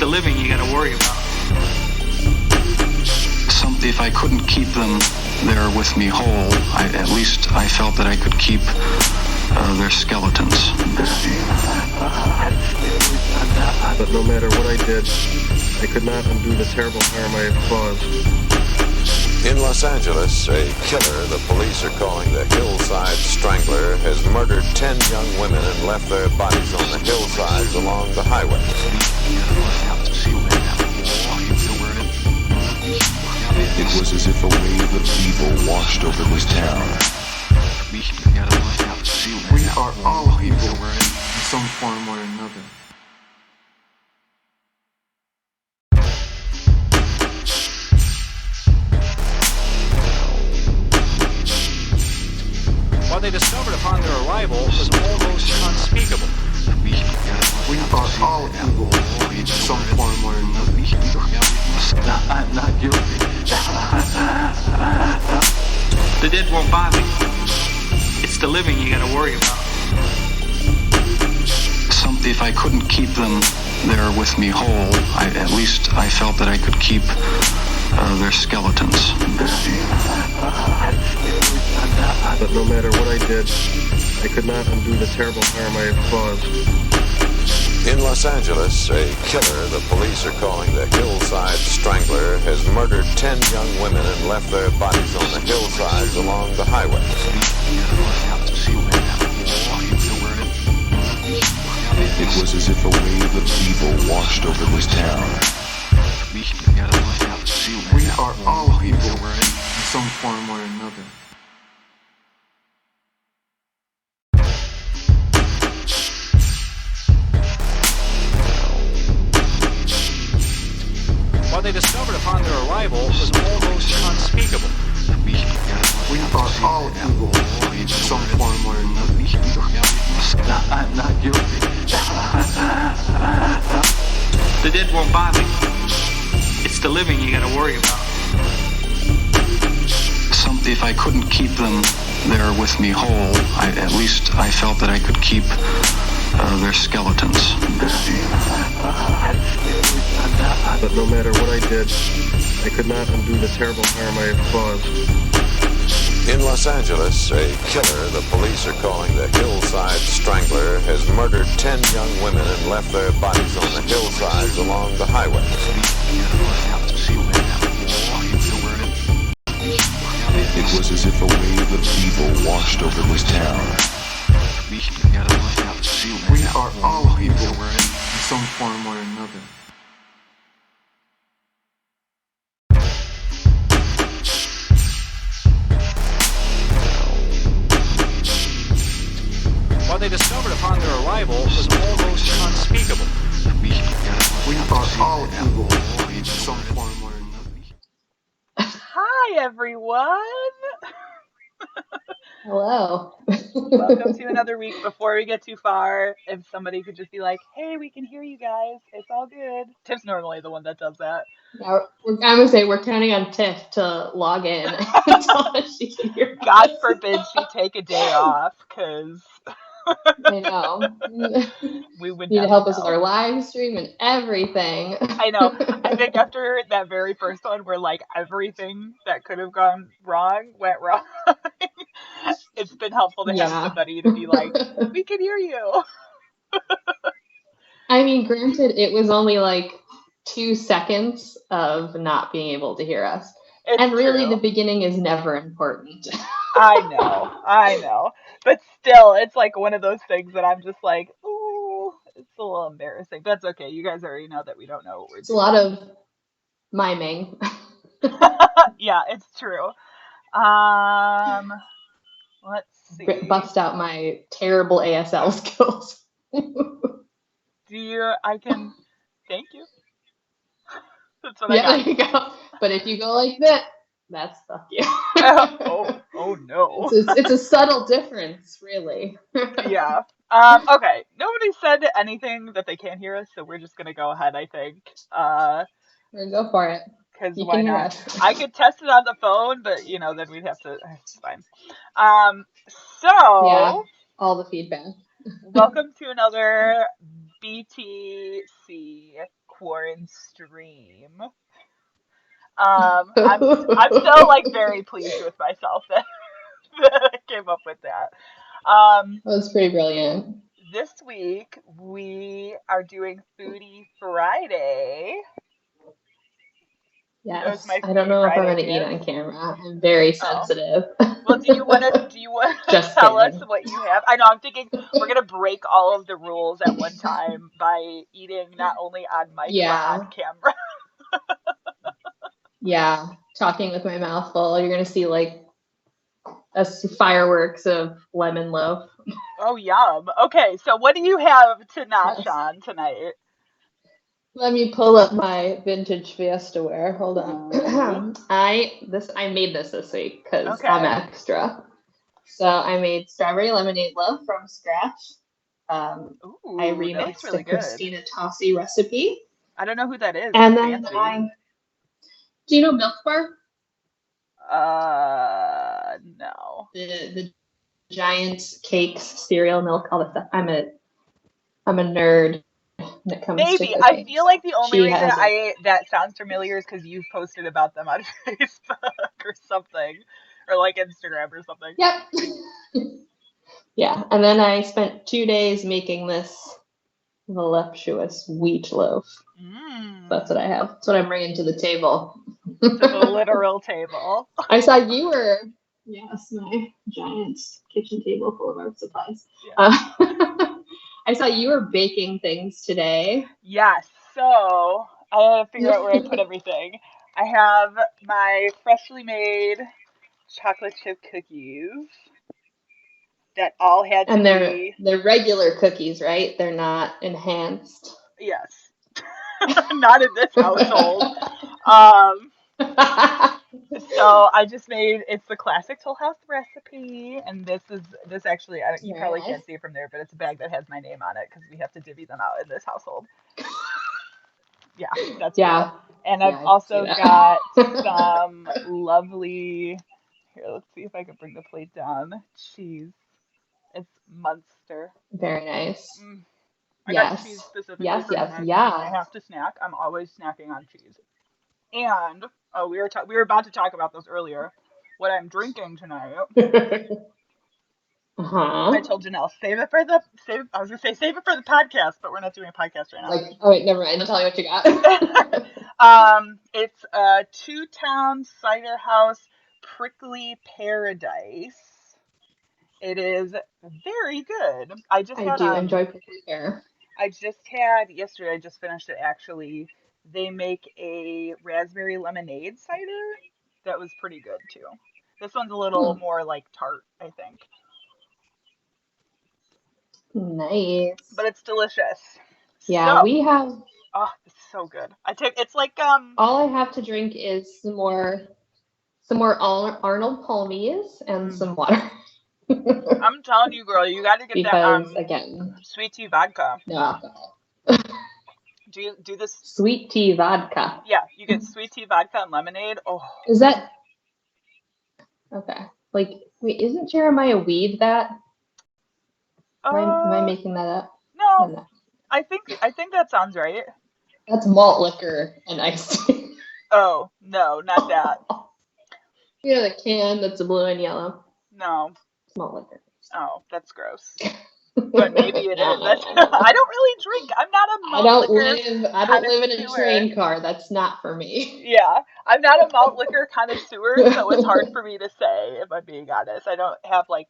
living you gotta worry about. If I couldn't keep them there with me whole, at least I felt that I could keep their skeletons. But no matter what I did, I could not undo the terrible harm I had caused. In Los Angeles, a killer the police are calling the Hillside Strangler has murdered 10 young women and left their bodies on the hillsides along the highway. It was as if a wave of evil washed over this town. We are all evil in some form or another. What they discovered upon their arrival was almost unspeakable. We are all evil in some form or another. I'm not guilty. The dead won't bother you. It's the living you gotta worry about. If I couldn't keep them there with me whole, at least I felt that I could keep their skeletons. But no matter what I did, I could not undo the terrible harm I had caused. In Los Angeles, a killer the police are calling the Hillside Strangler has murdered 10 young women and left their bodies on the hillsides along the highway. It was as if a wave of evil washed over this town. We are all evil in some form or another. What they discovered upon their arrival was almost unspeakable. We are all evil in some form or another. I'm not guilty. The dead won't bother you. It's the living you gotta worry about. If I couldn't keep them there with me whole, at least I felt that I could keep their skeletons. But no matter what I did, I could not undo the terrible harm I had caused. In Los Angeles, a killer the police are calling the Hillside Strangler has murdered 10 young women and left their bodies on the hillsides along the highway. It was as if a wave of evil washed over this town. We are all evil in some form or another. What they discovered upon their arrival was almost unspeakable. We are all evil in some form or another. Hi, everyone. Hello. Welcome to another week. Before we get too far, if somebody could just be like, hey, we can hear you guys. It's all good. Tiff's normally the one that does that. Yeah, I'm going to say we're counting on Tiff to log in until she can hear us. God forbid she take a day off, because I know. we would need to never help us know. with our live stream and everything. I know. I think after that very first one where like everything that could have gone wrong went wrong, it's been helpful to have somebody to be like, we can hear you. I mean, granted, it was only like 2 seconds of not being able to hear us. It's and really, true. the beginning is never important. I know. But still, it's like one of those things that I'm just like, ooh, it's a little embarrassing. But that's okay. You guys already know that we don't know what we're doing. It's a lot of miming. Yeah, it's true. Let's see. Bust out my terrible ASL skills. Thank you. That's what I got. There you go. But if you go like that, that's fuck you. oh no. It's a subtle difference, really. Yeah. Okay. Nobody said anything that they can't hear us, so we're just gonna go ahead, I think. We're gonna go for it. Because You why can hear not? us. I could test it on the phone, but then we'd have to. It's fine. Yeah, all the feedback. Welcome to another BTC Quaren-Stream. I'm still like very pleased with myself that, that I came up with that. Um, That was pretty brilliant. this week we are doing Foodie Friday. That was Yes. my I don't Foodie know if I'm Friday gonna eat dance. on camera. I'm very Oh. sensitive. Well, do you want to Just tell us kidding. what you have? I know I'm thinking we're gonna break all of the rules at one time by eating not only on mic but on Yeah. camera. Yeah. Talking with my mouth full. You're gonna see like fireworks of lemon loaf. Oh, yum. Okay, so what do you have to nosh Yes. on tonight? Let me pull up my vintage Fiesta ware. Hold on. Ooh. I made this week because I'm Okay. extra. So I made strawberry lemonade loaf from scratch. I Ooh, that looks remixed really a good. Christina Tossi recipe. I don't know who that is. And That's then fancy. do you know Milk Bar? No. The giant cakes, cereal, milk, all that stuff. I'm a nerd when it comes to Maybe. I cooking. feel like the only She reason has that sounds familiar is because you've posted about them on Facebook or something, or like Instagram or something. Yep. Yeah. And then I spent 2 days making this voluptuous wheat loaf. That's what I have. That's what I'm bringing to the table. To the literal table. I saw you were, yes, my giant kitchen table full of art supplies. Yeah. I saw you were baking things today. Yes. So I had to figure out where I put everything. I have my freshly made chocolate chip cookies that all had to And be. they're regular cookies, right? They're not enhanced. Yes. Not in this household. Um, so I just made, it's the classic Toll House recipe, and this actually, you Very probably nice. can't see it from there, but it's a bag that has my name on it because we have to divvy them out in this household. Yeah, that's Yeah. cool. And Yeah, I've I can also see that. got some lovely, here, let's see if I can bring the plate down, cheese. It's Munster. Very nice. I got Yes. cheese specifically Yes, for yes, tonight. I yeah. have to snack. I'm always snacking on cheese. And oh, we were about to talk about this earlier. What I'm drinking tonight. Uh-huh. I told Janelle save it for the I was gonna say save it for the podcast, but we're not doing a podcast right now. Like, oh wait, never mind. I'll tell you what you got. It's a Two Town Cider House Prickly Paradise. It is very good. I do enjoy prickly pear. I just had yesterday. I just finished it actually. They make a raspberry lemonade cider that was pretty good too. This one's a little more like tart, I think, Nice. but it's delicious. Yeah, So, we have. oh, it's so good. It's like All I have to drink is some more Arnold Palmies and some water. I'm telling you, girl, you got to get Because that again, sweet tea vodka. no alcohol. Do you do this? Sweet tea vodka. Yeah, you get sweet tea vodka and lemonade. Oh, Is that okay? Like, wait, isn't Jeremiah Weed that? Am I making that up? no, No. I think that sounds right. That's malt liquor and iced tea. Oh no, not that. You know the can that's blue and yellow. No. It's malt liquor. Oh, that's gross. But maybe it is. That's, No. I don't really drink. I'm not a malt liquor I don't live in a connoisseur. train car. That's not for me. Yeah, I'm not a malt liquor connoisseur, so it's hard for me to say, if I'm being honest. I don't have like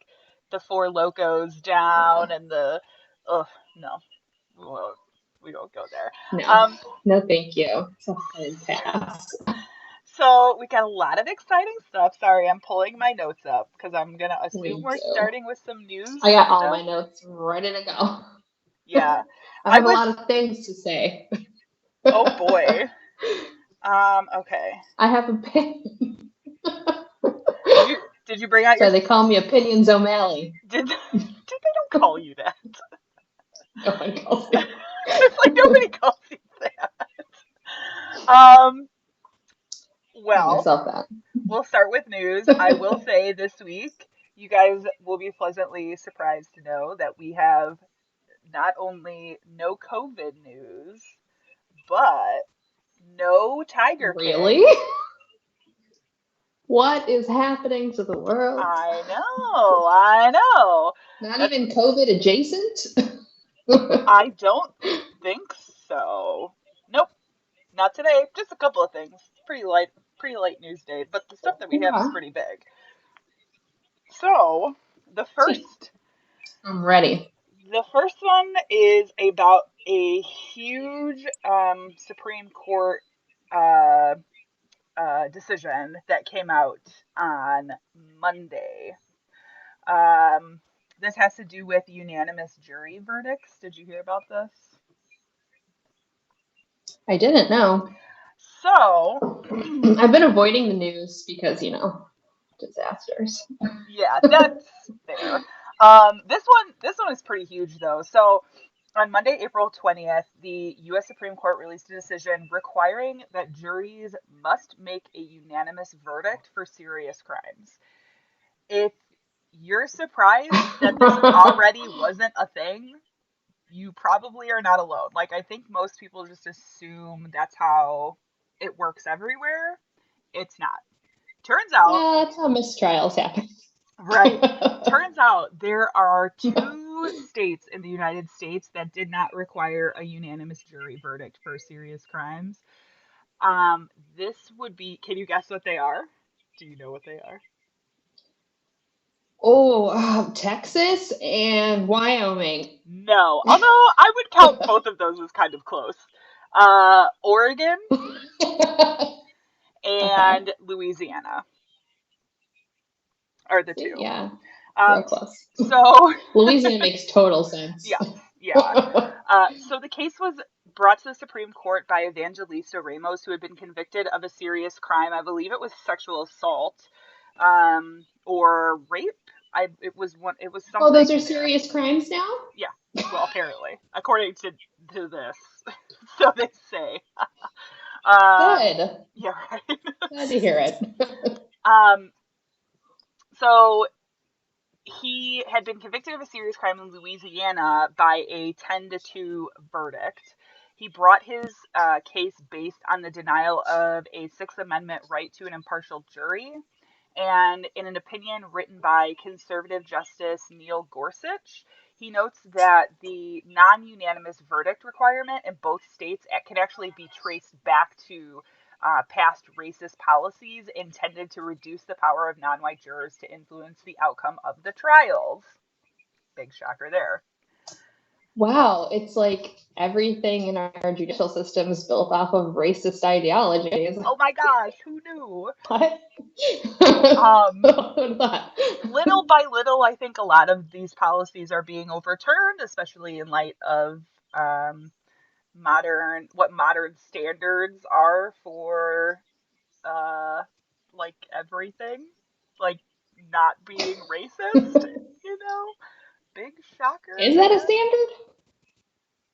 the Four Locos down and the, oh, no. We won't go there. No. No, thank you. It's a hard pass. So we got a lot of exciting stuff. Sorry, I'm pulling my notes up because I'm going to assume we're starting with some news. I got all my notes ready to go. Yeah. I have a lot of things to say. Oh boy. Okay. I have opinions. Did you bring out So they call me Opinions O'Malley. Did they don't call you that? No one calls me. It's like nobody calls you that. Well, we'll start with news. I will say this week, you guys will be pleasantly surprised to know that we have not only no COVID news, but no Tiger King. Really? What is happening to the world? I know. Not even COVID adjacent? I don't think so. Nope, not today. Just a couple of things. Pretty light news day, but the stuff that we have is Yeah. pretty big. So, the first I'm ready. The first one is about a huge Supreme Court uh, decision that came out on Monday. This has to do with unanimous jury verdicts. Did you hear about this? I didn't know. So, I've been avoiding the news because, disasters. yeah, that's fair. This one is pretty huge though. So, on Monday, April 20th, the U.S. Supreme Court released a decision requiring that juries must make a unanimous verdict for serious crimes. If you're surprised that this already wasn't a thing, you probably are not alone. Like, I think most people just assume that's how it works everywhere. It's not. Turns out... Yeah, that's how mistrials happen. Right. Turns out there are 2 states in the United States that did not require a unanimous jury verdict for serious crimes. This would be... Can you guess what they are? Do you know what they are? Texas and Wyoming. No, although I would count both of those as kind of close. Oregon and Louisiana are the 2. Yeah, real close. So Louisiana makes total sense. Yeah. So the case was brought to the Supreme Court by Evangelista Ramos, who had been convicted of a serious crime. I believe it was sexual assault, or rape. It was something. Oh, those are serious crimes now? Yeah. Well, apparently, according to this, so they say. Good. Yeah. Right. Glad to hear it. So he had been convicted of a serious crime in Louisiana by a 10-2 verdict. He brought his case based on the denial of a Sixth Amendment right to an impartial jury. And in an opinion written by conservative Justice Neil Gorsuch, he notes that the non-unanimous verdict requirement in both states can actually be traced back to past racist policies intended to reduce the power of non-white jurors to influence the outcome of the trials. Big shocker there. Wow, it's like everything in our judicial system is built off of racist ideologies. Oh my gosh, who knew? What? Little by little, I think a lot of these policies are being overturned, especially in light of modern standards are for like everything, like not being racist, big shocker. Is that a standard?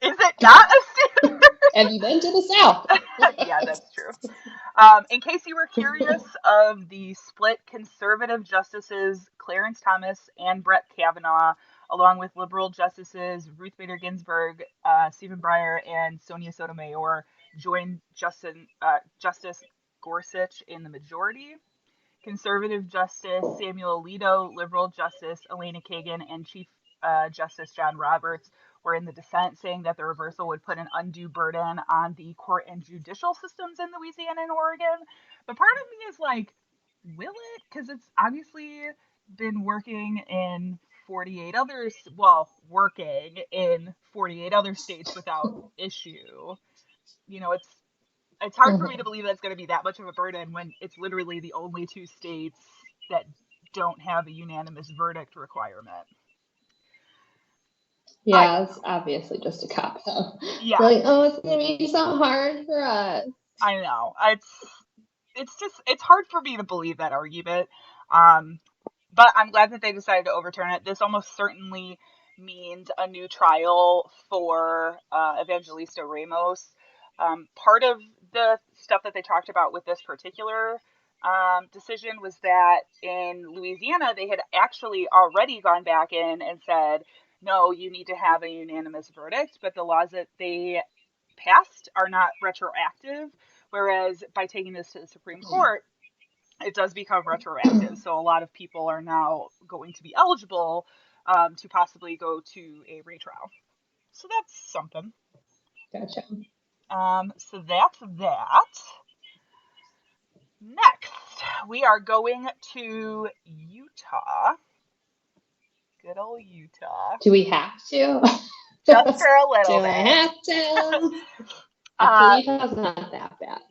Is it not a standard? Have you been to the South? Yeah, that's true. In case you were curious of the split, conservative justices Clarence Thomas and Brett Kavanaugh, along with liberal justices Ruth Bader Ginsburg, Stephen Breyer, and Sonia Sotomayor, joined Justice Gorsuch in the majority. Conservative Justice Samuel Alito, liberal Justice Elena Kagan, and Chief Justice John Roberts were in the dissent, saying that the reversal would put an undue burden on the court and judicial systems in Louisiana and Oregon. But part of me is like, will it? Because it's obviously been working in 48 other states without issue. It's hard for me to believe that it's going to be that much of a burden when it's literally the only 2 states that don't have a unanimous verdict requirement. Yeah, it's obviously just a cop-out. Yeah. Like, it's going to be so hard for us. I know. It's hard for me to believe that argument. But I'm glad that they decided to overturn it. This almost certainly means a new trial for Evangelista Ramos. Part of the stuff that they talked about with this particular decision was that in Louisiana, they had actually already gone back in and said, no, you need to have a unanimous verdict. But the laws that they passed are not retroactive, whereas by taking this to the Supreme Court, it does become retroactive. So a lot of people are now going to be eligible to possibly go to a retrial. So that's something. Gotcha. So that's that. Next, we are going to Utah. Good old Utah. Do we have to? Just for a little Do bit. I have to? Actually, Utah's not that bad.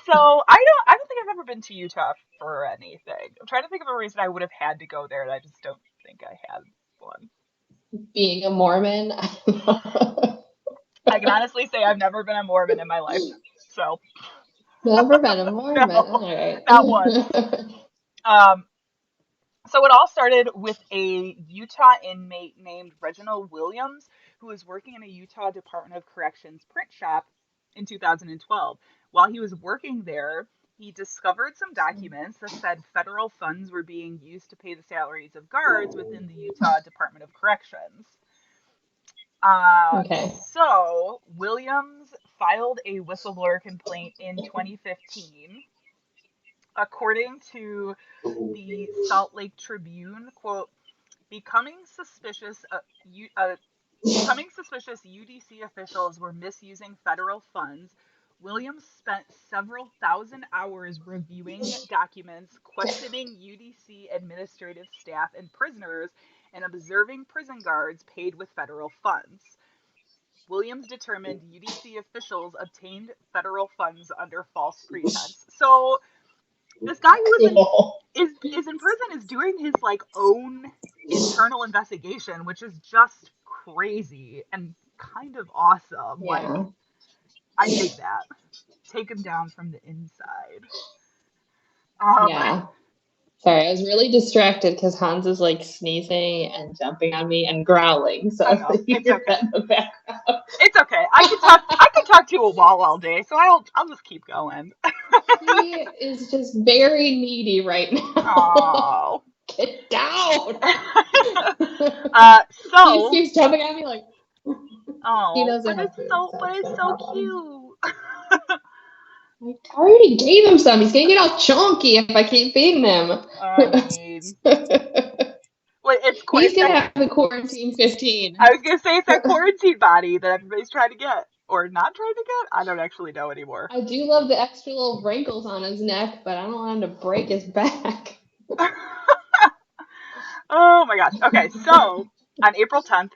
So I don't think I've ever been to Utah for anything. I'm trying to think of a reason I would have had to go there, and I just don't think I had one. Being a Mormon. I can honestly say I've never been a Mormon in my life. So Never been a Mormon. No, All right. not once. So it all started with a Utah inmate named Reginald Williams, who was working in a Utah Department of Corrections print shop in 2012. While he was working there, he discovered some documents that said federal funds were being used to pay the salaries of guards within the Utah Department of Corrections. Okay. So Williams filed a whistleblower complaint in 2015. According to the Salt Lake Tribune, quote, becoming suspicious UDC officials were misusing federal funds. Williams spent several thousand hours reviewing documents, questioning UDC administrative staff and prisoners, and observing prison guards paid with federal funds. Williams determined UDC officials obtained federal funds under false pretense. So this guy who is in prison is doing his like own internal investigation, which is just crazy and kind of awesome. Yeah. Like, I dig that. Take him down from the inside. Yeah. Sorry, I was really distracted because Hans is like sneezing and jumping on me and growling. So it's okay. In the background. It's okay. I could talk to a wall all day, so I'll just keep going. He is just very needy right now. Oh, get down! So he keeps jumping at me like. Oh, he doesn't but have it's food, but it's so cute. I already gave him some. He's gonna get all chunky if I keep feeding him. I mean, wait, it's he's gonna have the quarantine 15. I was gonna say it's that quarantine body that everybody's trying to get, or not trying to get. I don't actually know anymore. I do love the extra little wrinkles on his neck, but I don't want him to break his back. Oh my gosh. Okay, so on April 10th,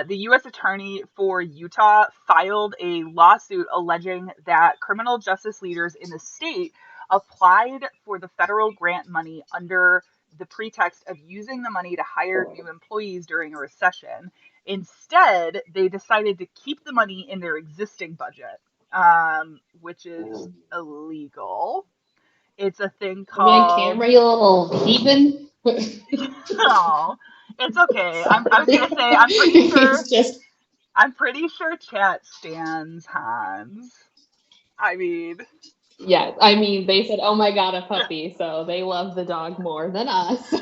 the U.S. Attorney for Utah filed a lawsuit alleging that criminal justice leaders in the state applied for the federal grant money under the pretext of using the money to hire new employees during a recession. Instead, they decided to keep the money in their existing budget, which is illegal. It's a thing called... on camera, you little heathen. Oh, it's okay. I was gonna say I'm pretty sure chat stands Hans. I mean, yeah. I mean, they said, "Oh my god, a puppy," so they love the dog more than us.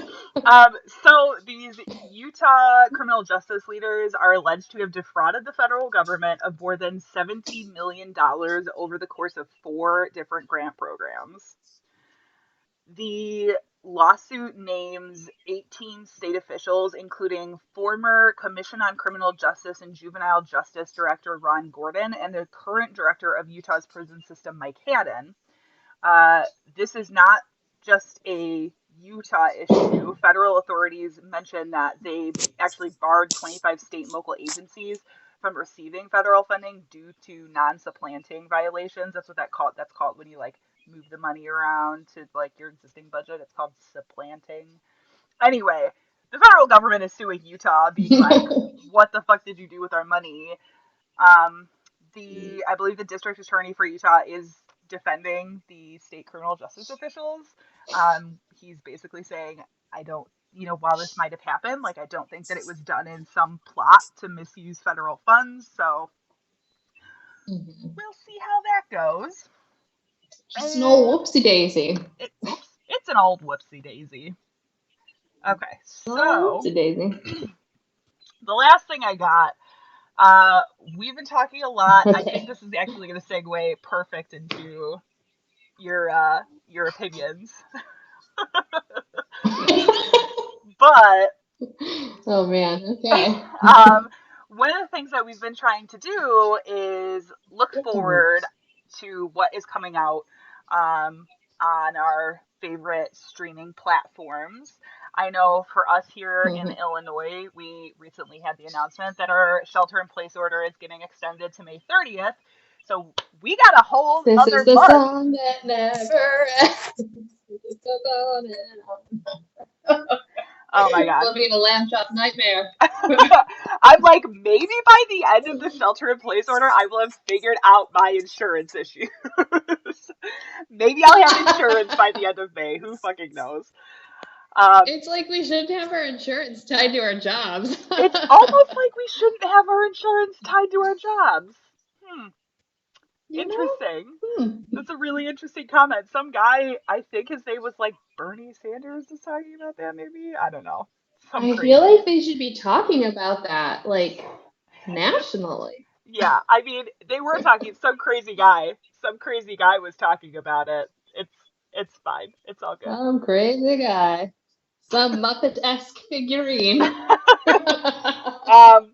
So these Utah criminal justice leaders are alleged to have defrauded the federal government of more than $17 million over the course of 4 different grant programs. The lawsuit names 18 state officials, including former Commission on Criminal Justice and Juvenile Justice Director Ron Gordon and the current director of Utah's prison system, Mike Haddon. This is not just a Utah issue. Federal authorities mentioned that they actually barred 25 state and local agencies from receiving federal funding due to non-supplanting violations. That's what that's called when you like move the money around to like your existing budget. It's called supplanting. Anyway, the federal government is suing Utah, being like, what the fuck did you do with our money? I believe the district attorney for Utah is defending the state criminal justice officials. He's basically saying, while this might have happened, like, I don't think that it was done in some plot to misuse federal funds. So we'll see how that goes. Just an old whoopsie daisy. It's an old whoopsie daisy. Okay, so whoopsie daisy. The last thing I got We've been talking a lot. I think Okay. this is actually going to segue perfect into your opinions. But Oh man. Okay. one of the things that we've been trying to do is look Get the forward works. to what is coming out on our favorite streaming platforms. I know for us here in Mhm. Illinois, we recently had the announcement that our shelter in place order is getting extended to May 30th. So we got a whole This is other the month. song that never ends. It goes on and on. Oh my God. Living in a lamb chop nightmare. I'm like, maybe by the end of the shelter in place order, I will have figured out my insurance issues. Maybe I'll have insurance by the end of May. Who fucking knows? It's like we shouldn't have our insurance tied to our jobs. It's almost like we shouldn't have our insurance tied to our jobs. You know? Interesting. Hmm. That's a really interesting comment. Some guy, I think his name was like Bernie Sanders, is talking about that. Maybe, I don't know. Some I feel crazy. like they should be talking about that, like, nationally. Yeah, I mean, they were talking. Some crazy guy was talking about it. It's fine. It's all good. Some crazy guy. Some Muppet-esque figurine. Um.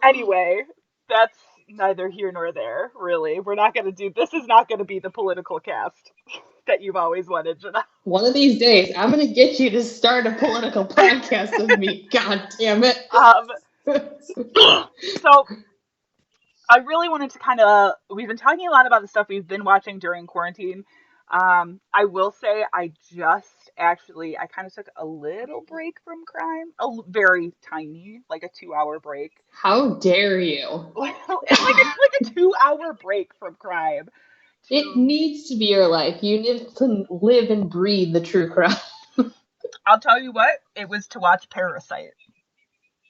Anyway, that's neither here nor there. Really, we're not gonna do. This is not gonna be the political cast that you've always wanted, Janelle. One of these days, I'm gonna get you to start a political podcast with me. God damn it. So I really wanted to we've been talking a lot about the stuff we've been watching during quarantine. I will say I kind of took a little break from crime, very tiny, like a 2 hour break. How dare you? It's like a 2 hour break from crime. It To needs to be your life. You need to live and breathe the true crime. I'll tell you what, it was to watch Parasite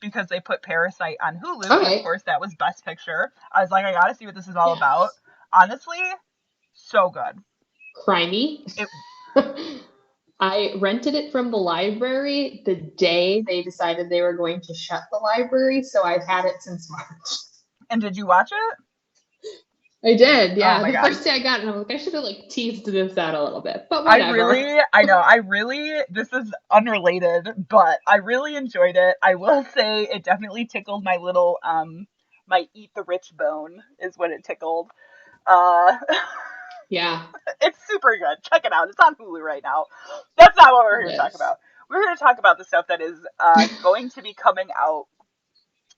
because they put Parasite on Hulu, and of Okay. course that was Best Picture. I was like, I gotta see what this is all about. Yes. Honestly, so good. Crimey. It I rented it from the library the day they decided they were going to shut the library, so I've had it since March. and did you watch it? I did, Oh yeah. my The God. first day I got it, I'm like, I should have like teased this out a little bit, but whatever. This is unrelated, but I really enjoyed it. I will say it definitely tickled my little, my eat the rich bone is what it tickled. Uh, Yeah, it's super good. Check it out. It's on Hulu right now. That's not what we're it here to talk is. about. We're here to talk about the stuff that is, going to be coming out.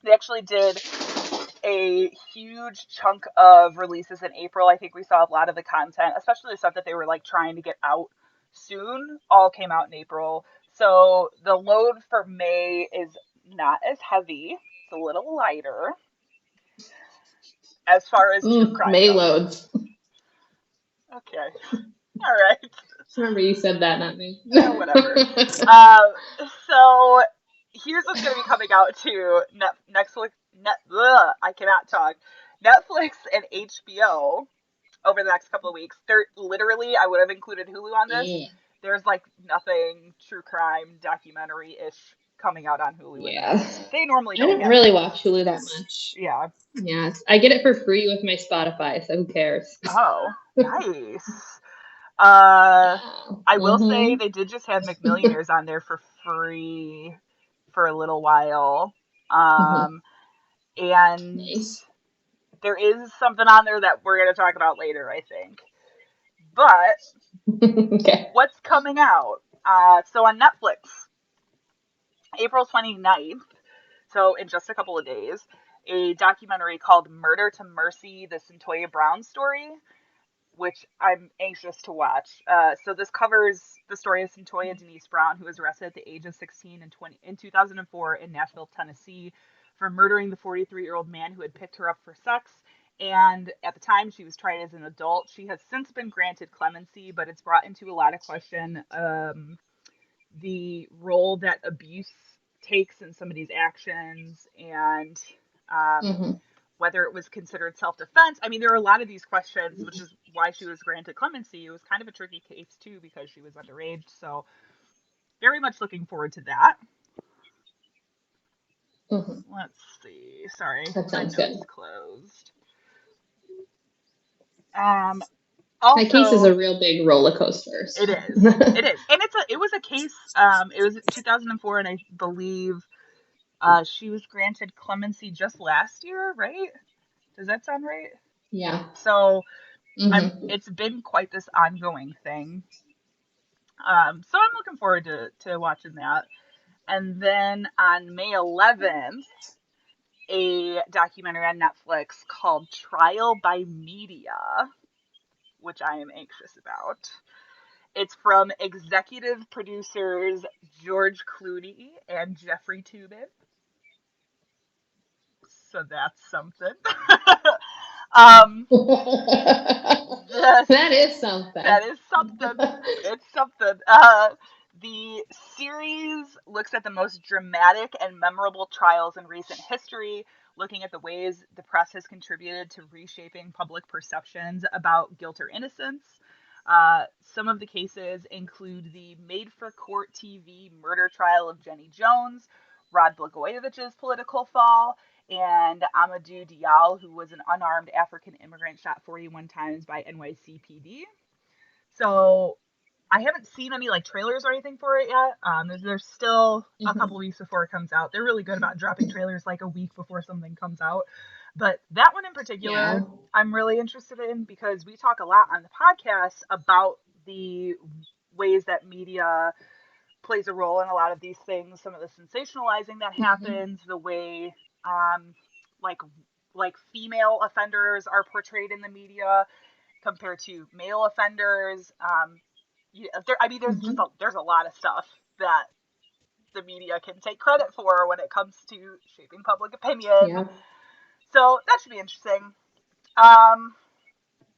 They actually did a huge chunk of releases in April. I think we saw a lot of the content, especially the stuff that they were like trying to get out soon, all came out in April. So the load for May is not as heavy. It's a little lighter as far as true crime May goes. loads. Okay. All right. Just remember you said that, not me. Whatever. So here's what's going to be coming out to I cannot talk. Netflix and HBO over the next couple of weeks. They're literally, I would have included Hulu on this. Yeah. There's like nothing true crime documentary-ish coming out on Hulu in the Yeah. next. They normally I don't don't have. really watch Hulu that much. Yeah. Yeah, I get it for free with my Spotify, so who cares? Oh, nice. I will say Mm-hmm. they did just have McMillionaires on there for free for a little while. And Nice. there is something on there that we're going to talk about later, I think. But Okay. what's coming out? So on Netflix, April 29th, so in just a couple of days, a documentary called Murder to Mercy, the Cyntoia Brown story, which I'm anxious to watch. So this covers the story of Cyntoia Denise Brown, who was arrested at the age of 16 in 2004 in Nashville, Tennessee, for murdering the 43-year-old man who had picked her up for sex. And at the time, she was tried as an adult. She has since been granted clemency, but it's brought into a lot of question the role that abuse takes in somebody's actions and whether it was considered self-defense. I mean, there are a lot of these questions, which is why she was granted clemency. It was kind of a tricky case, too, because she was underage. So very much looking forward to that. Let's see. Sorry, That my sounds notes good. closed. That case is Also, a real big roller coaster. it is, and it was a case. It was 2004, and I believe she was granted clemency just last year, right? Does that sound right? Yeah. So Mm-hmm. it's been quite this ongoing thing. So I'm looking forward to watching that. And then on May 11th, a documentary on Netflix called Trial by Media, which I am anxious about. It's from executive producers George Clooney and Jeffrey Tubin. So that's something. the That is something. That is something. It's something. The series looks at the most dramatic and memorable trials in recent history, looking at the ways the press has contributed to reshaping public perceptions about guilt or innocence. Some of the cases include the Made for Court TV murder trial of Jenny Jones, Rod Blagojevich's political fall, and Amadou Diallo, who was an unarmed African immigrant shot 41 times by NYCPD. So I haven't seen any like trailers or anything for it yet. There's still a couple weeks before it comes out. They're really good about dropping trailers like a week before something comes out. But that one in particular, I'm really interested in because we talk a lot on the podcast about the ways that media plays a role in a lot of these things. Some of the sensationalizing that happens, the way like female offenders are portrayed in the media compared to male offenders. There's a lot of stuff that the media can take credit for when it comes to shaping public opinion. Yeah. So that should be interesting.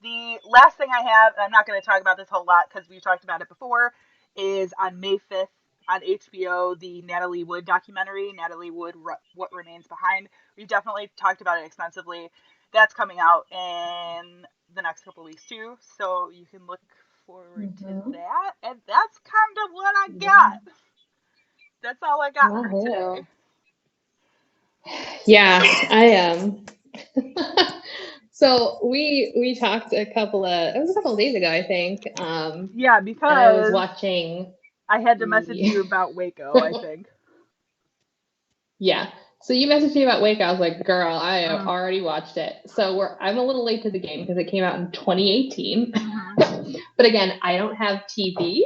The last thing I have, and I'm not going to talk about this whole lot because we've talked about it before, is on May 5th on HBO, the Natalie Wood documentary, Natalie Wood, What Remains Behind. We've definitely talked about it extensively. That's coming out in the next couple of weeks too, so you can look forward to that. And that's kind of what I got. That's all I got for today. Yeah, I am. So we talked it was a couple of days ago, I think. Yeah, because I was watching. I had to message you about Waco, I think. Yeah. So you messaged me about Waco. I was like, girl, I have already watched it. So I'm a little late to the game because it came out in 2018. But again, I don't have TV.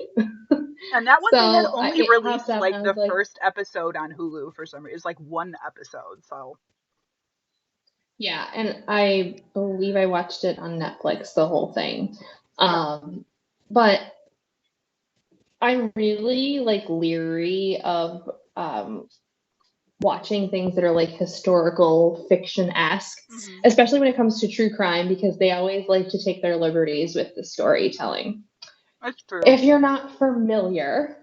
And that one they had only released like the first episode on Hulu for some reason. It was like one episode, so. Yeah, and I believe I watched it on Netflix, the whole thing. But I'm really leery of watching things that are like historical fiction-esque, especially when it comes to true crime, because they always like to take their liberties with the storytelling. That's true. If you're not familiar,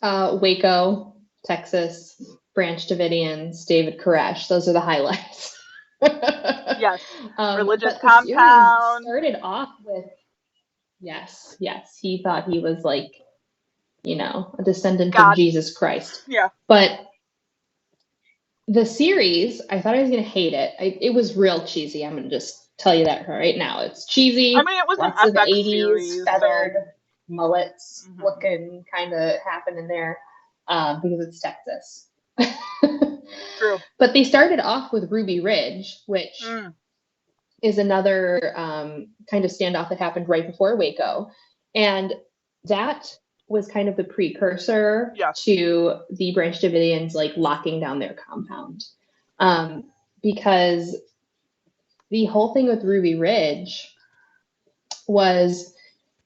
Waco, Texas, Branch Davidians, David Koresh, those are the highlights. Yes. Religious but the compound. Started off with yes. He thought he was a descendant of Jesus Christ. Yeah. But the series, I thought I was going to hate it. It was real cheesy. I'm going to just tell you that right now. It's cheesy. I mean, it was lots an of FX 80s series, feathered mullets looking kind of happening there because it's Texas. True. But they started off with Ruby Ridge, which is another kind of standoff that happened right before Waco. And that was kind of the precursor to the Branch Davidians locking down their compound. Because the whole thing with Ruby Ridge was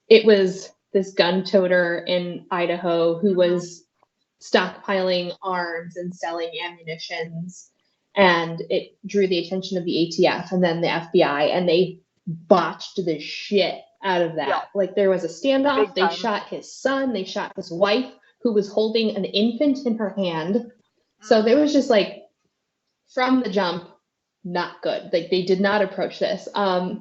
this gun toter in Idaho who was stockpiling arms and selling ammunitions, and it drew the attention of the ATF and then the FBI, and they botched the shit out of that. There was a standoff. They shot his son. They shot his wife, who was holding an infant in her hand. So there was just from the jump, not good. They did not approach this. I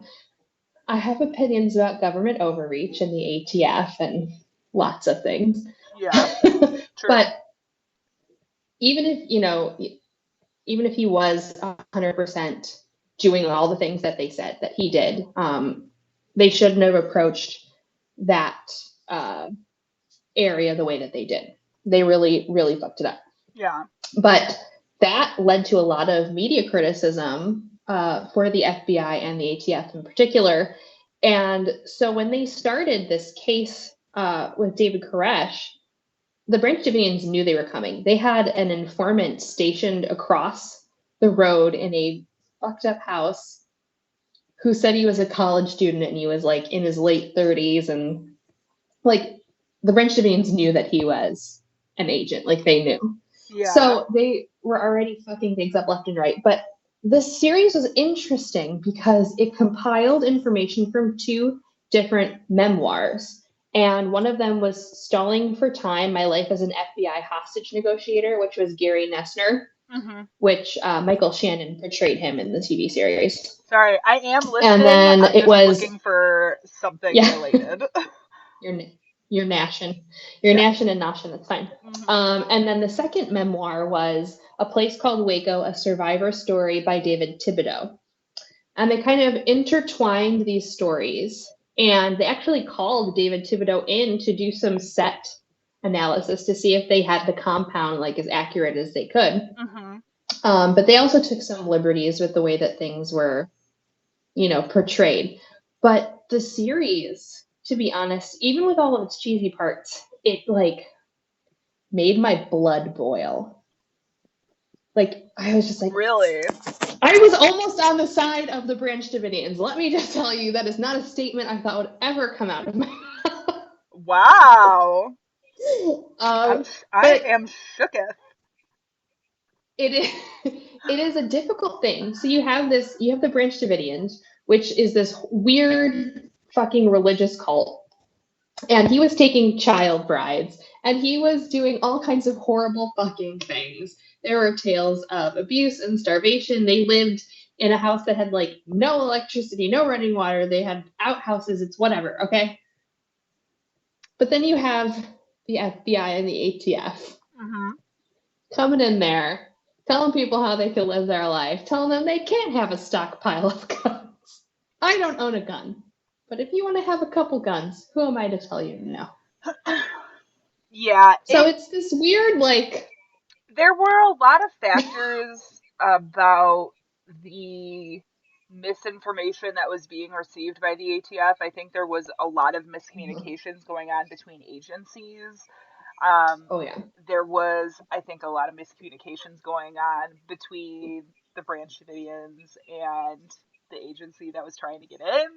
have opinions about government overreach and the ATF and lots of things. Yeah. True. But even if, even if he was 100% doing all the things that they said that he did, they shouldn't have approached that area the way that they did. They really, really fucked it up. Yeah. But that led to a lot of media criticism for the FBI and the ATF in particular. And so when they started this case with David Koresh, the Branch Davidians knew they were coming. They had an informant stationed across the road in a fucked up house who said he was a college student and he was like in his late 30s. And like the Branch Davidians knew that he was an agent, like they knew. Yeah. So they were already fucking things up left and right. But this series was interesting because it compiled information from two different memoirs. And one of them was Stalling for Time, My Life as an FBI Hostage Negotiator, which was Gary Nessner, which Michael Shannon portrayed him in the TV series. Sorry, I am listening. And then I'm just looking for something related. You're gnashing. You're gnashing and noshing. That's fine. And then the second memoir was A Place Called Waco, A Survivor Story by David Thibodeau. And they kind of intertwined these stories. And they actually called David Thibodeau in to do some set analysis to see if they had the compound like as accurate as they could. But they also took some liberties with the way that things were, portrayed. But the series, to be honest, even with all of its cheesy parts, it like made my blood boil. Like I was just like, really? I was almost on the side of the Branch Davidians. Let me just tell you, that is not a statement I thought would ever come out of my mouth. Wow. I am shooketh. It is a difficult thing. So you have the Branch Davidians, which is this weird fucking religious cult. And he was taking child brides, and he was doing all kinds of horrible fucking things. There were tales of abuse and starvation. They lived in a house that had like no electricity, no running water. They had outhouses. It's whatever, okay? But then you have the FBI and the ATF coming in there, telling people how they can live their life, telling them they can't have a stockpile of guns. I don't own a gun. But if you want to have a couple guns, who am I to tell you no? Yeah. So it's this weird, like... There were a lot of factors about the misinformation that was being received by the ATF. I think there was a lot of miscommunications going on between agencies. There was, I think, a lot of miscommunications going on between the Branch Davidians and the agency that was trying to get in.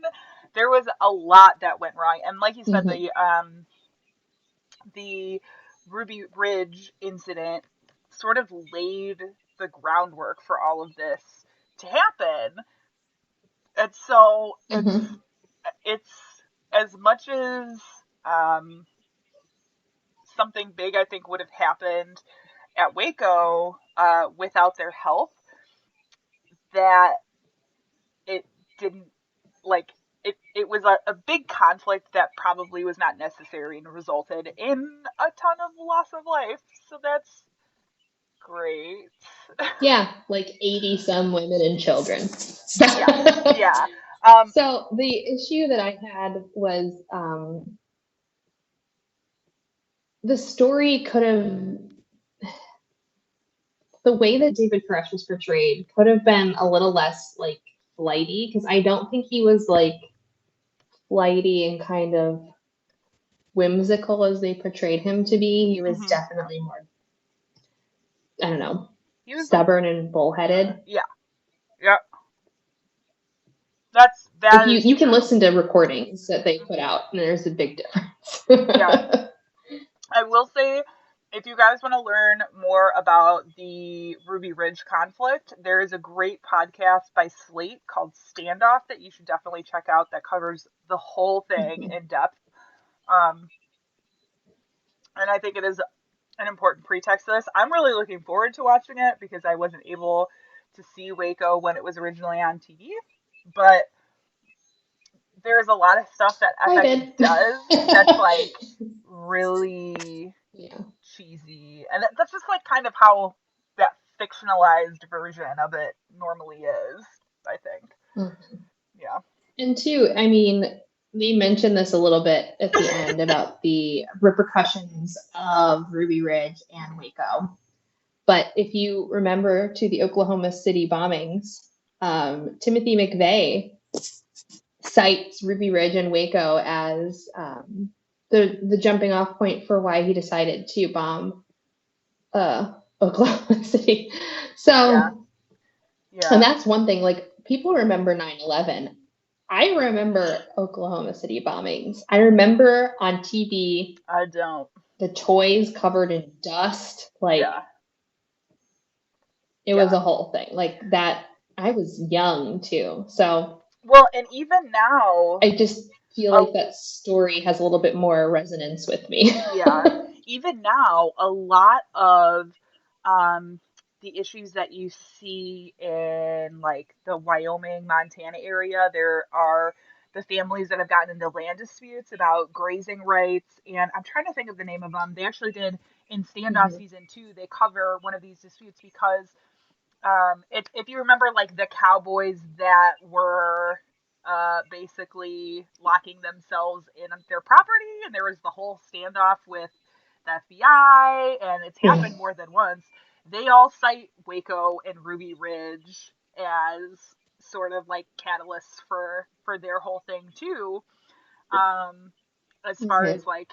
There was a lot that went wrong. And like you said, the Ruby Ridge incident sort of laid the groundwork for all of this to happen. And so it's as much as something big I think would have happened at Waco without their help, that it didn't, like, it was a big conflict that probably was not necessary and resulted in a ton of loss of life. So that's great. Yeah, like 80 some women and children. Yeah. So the issue that I had was the story could have, the way that David Koresh was portrayed could have been a little less like flighty, because I don't think he was like flighty and kind of whimsical as they portrayed him to be. He was definitely more, I don't know, stubborn and bullheaded. Yeah. That you can listen to recordings that they put out, and there's a big difference. Yeah. I will say, if you guys want to learn more about the Ruby Ridge conflict, there is a great podcast by Slate called Standoff that you should definitely check out that covers the whole thing in depth. And I think it is an important pretext to this. I'm really looking forward to watching it because I wasn't able to see Waco when it was originally on TV. But there's a lot of stuff that FX does that's like really Yeah. cheesy, and that's just like kind of how that fictionalized version of it normally is, I think. Mhm. Yeah. And two, I mean, we mentioned this a little bit at the end about the repercussions of Ruby Ridge and Waco. But if you remember to the Oklahoma City bombings, Timothy McVeigh cites Ruby Ridge and Waco as the jumping off point for why he decided to bomb Oklahoma City. Yeah. So, and Yeah. that's one thing, like people remember 9/11. I remember Oklahoma City bombings. I remember on TV I don't. the toys covered in dust. Like Yeah. it was Yeah. a whole thing. Like that, I was young too. So Well, and even now, I just feel a like that story has a little bit more resonance with me. yeah, even now, a lot of um, the issues that you see in like the Wyoming, Montana area, there are the families that have gotten into land disputes about grazing rights. And I'm trying to think of the name of them. They actually did in Standoff Mhm. season 2, they cover one of these disputes because if you remember, like the cowboys that were basically locking themselves in their property, and there was the whole standoff with the FBI, and it's Yeah. happened more than once. They all cite Waco and Ruby Ridge as sort of like catalysts for their whole thing too. Um, as far Mhm. as like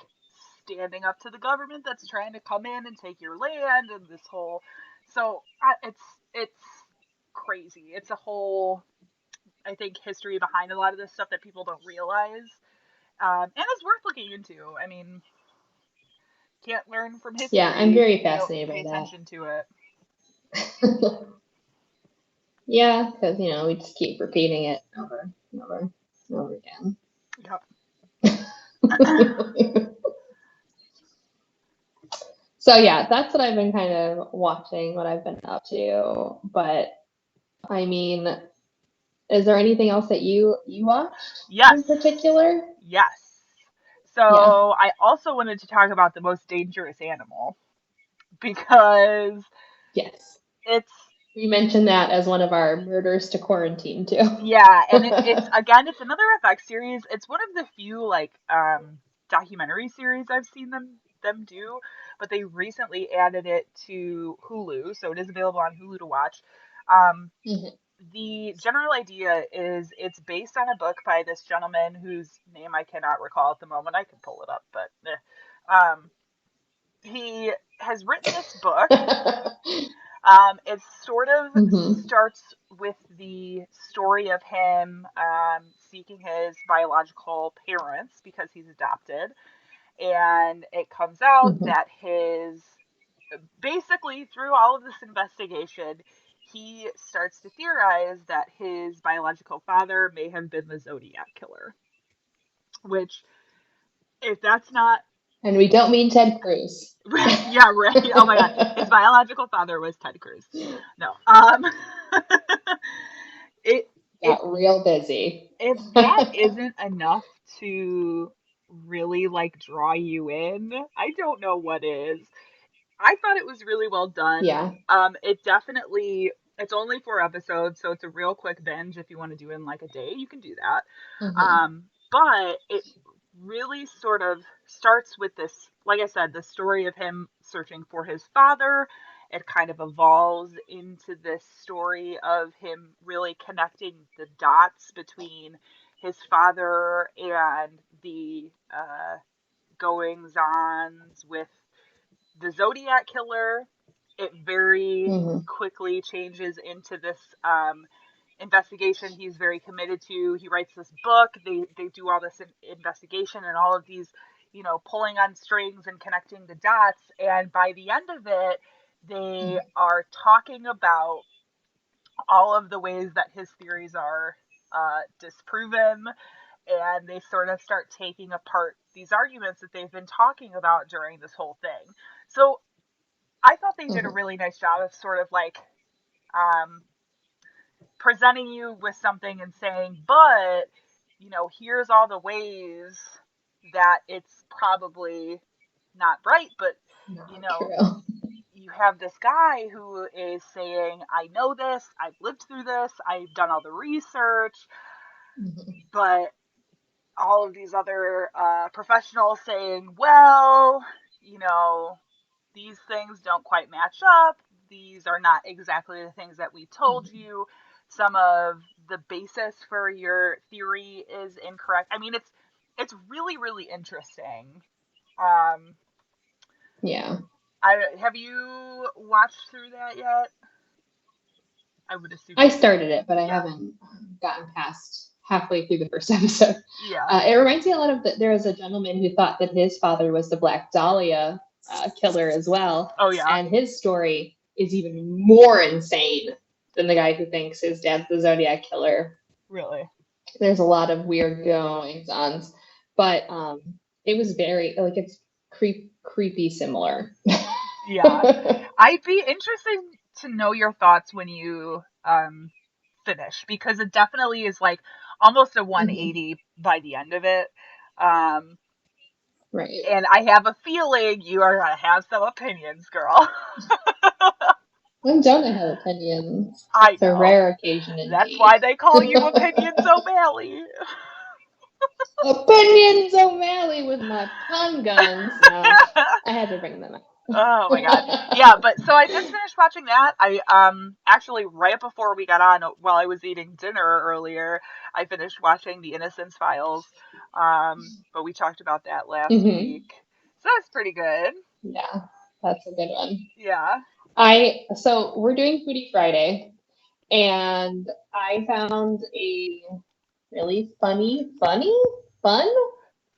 standing up to the government that's trying to come in and take your land and this whole so it's crazy. It's a whole, I think, history behind a lot of this stuff that people don't realize, and it's worth looking into. I mean, can't learn from Yeah, I'm history very if you don't fascinated pay by attention to it. that. Yeah, because we just keep repeating it over and over and over again. Yep. So yeah, that's what I've been kind of watching, what I've been up to. But I mean, is there anything else that you watched Yes. in particular? Yes. Yeah. So I also wanted to talk about the most dangerous animal because Yes. it's We mentioned that as one of our murders to quarantine too. yeah, and it's again, it's another FX series. It's one of the few like documentary series I've seen them do, but they recently added it to Hulu, so it is available on Hulu to watch. Um, Mhm. the general idea is it's based on a book by this gentleman whose name I cannot recall at the moment. I can pull it up, but he has written this book. It sort of Mhm. starts with the story of him seeking his biological parents because he's adopted. And it comes out Mhm. that basically through all of this investigation, he starts to theorize that his biological father may have been the Zodiac killer. Which, if that's not, And we don't mean Ted Cruz. yeah, right. Oh my God. His biological father was Ted Cruz. No. It if Got real busy. if that isn't enough to really like draw you in, I don't know what is. I thought it was really well done. Yeah. It definitely, it's only 4 episodes, so it's a real quick binge. If you want to do it in like a day, you can do that. Mhm. But it really sort of starts with this, like I said, the story of him searching for his father. It kind of evolves into this story of him really connecting the dots between his father and the goings ons with the Zodiac killer. It very Mhm. quickly changes into this investigation he's very committed to. He writes this book. They do all this investigation and all of these, pulling on strings and connecting the dots. And by the end of it, they are talking about all of the ways that his theories are disproven, and they sort of start taking apart these arguments that they've been talking about during this whole thing. So I thought they did a Mhm. really nice job of sort of like um, presenting you with something and saying, but, here's all the ways that it's probably not right, but You know, True. you have this guy who is saying, I know this, I've lived through this, I've done all the research, Mhm. but all of these other professionals saying, well, you know, these things don't quite match up. These are not exactly the things that we told you. Some of the basis for your theory is incorrect. I mean, it's really, really interesting. Um, Yeah. have you watched through that yet? I would assume I you started it, but I Yeah. haven't gotten past halfway through the first episode. Yeah. It reminds me a lot of there was a gentleman who thought that his father was the Black Dahlia killer as well. Oh yeah. And his story is even more insane than the guy who thinks his dad's the Zodiac killer. Really. There's a lot of weird goings on, but it was very like it's creepy similar. Yeah. I'd be interested to know your thoughts when you finish, because it definitely is like almost a 180 by the end of it. Um, Right. and I have a feeling you are gonna have some opinions, girl. When don't I have opinions? I It's a know. rare occasion indeed. That's why they call you Opinions O'Malley. Opinions O'Malley with my pun guns. No, I had to bring them up. Oh my god. Yeah, but so I just finished watching that. I actually right before we got on while I was eating dinner earlier, I finished watching The Innocence Files. But we talked about that last Mhm. week. So that's pretty good. Yeah, that's a good one. Yeah. So we're doing Foodie Friday, and I found a really fun Fun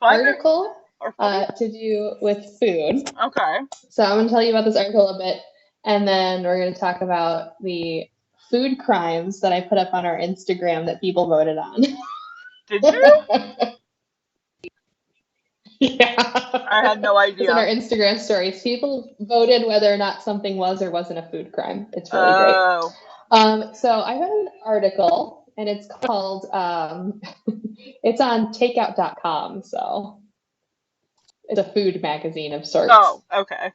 article or funny? to do with food. Okay. So I'm going to tell you about this article a bit, and then we're going to talk about the food crimes that I put up on our Instagram that people voted on. Did you? Yeah. I had no It's on our idea. Instagram stories. People voted whether or not something was or wasn't a food crime. It's really great. Oh. So I read an article, and it's called, it's on takeout.com. So it's a food magazine of sorts. Oh, okay.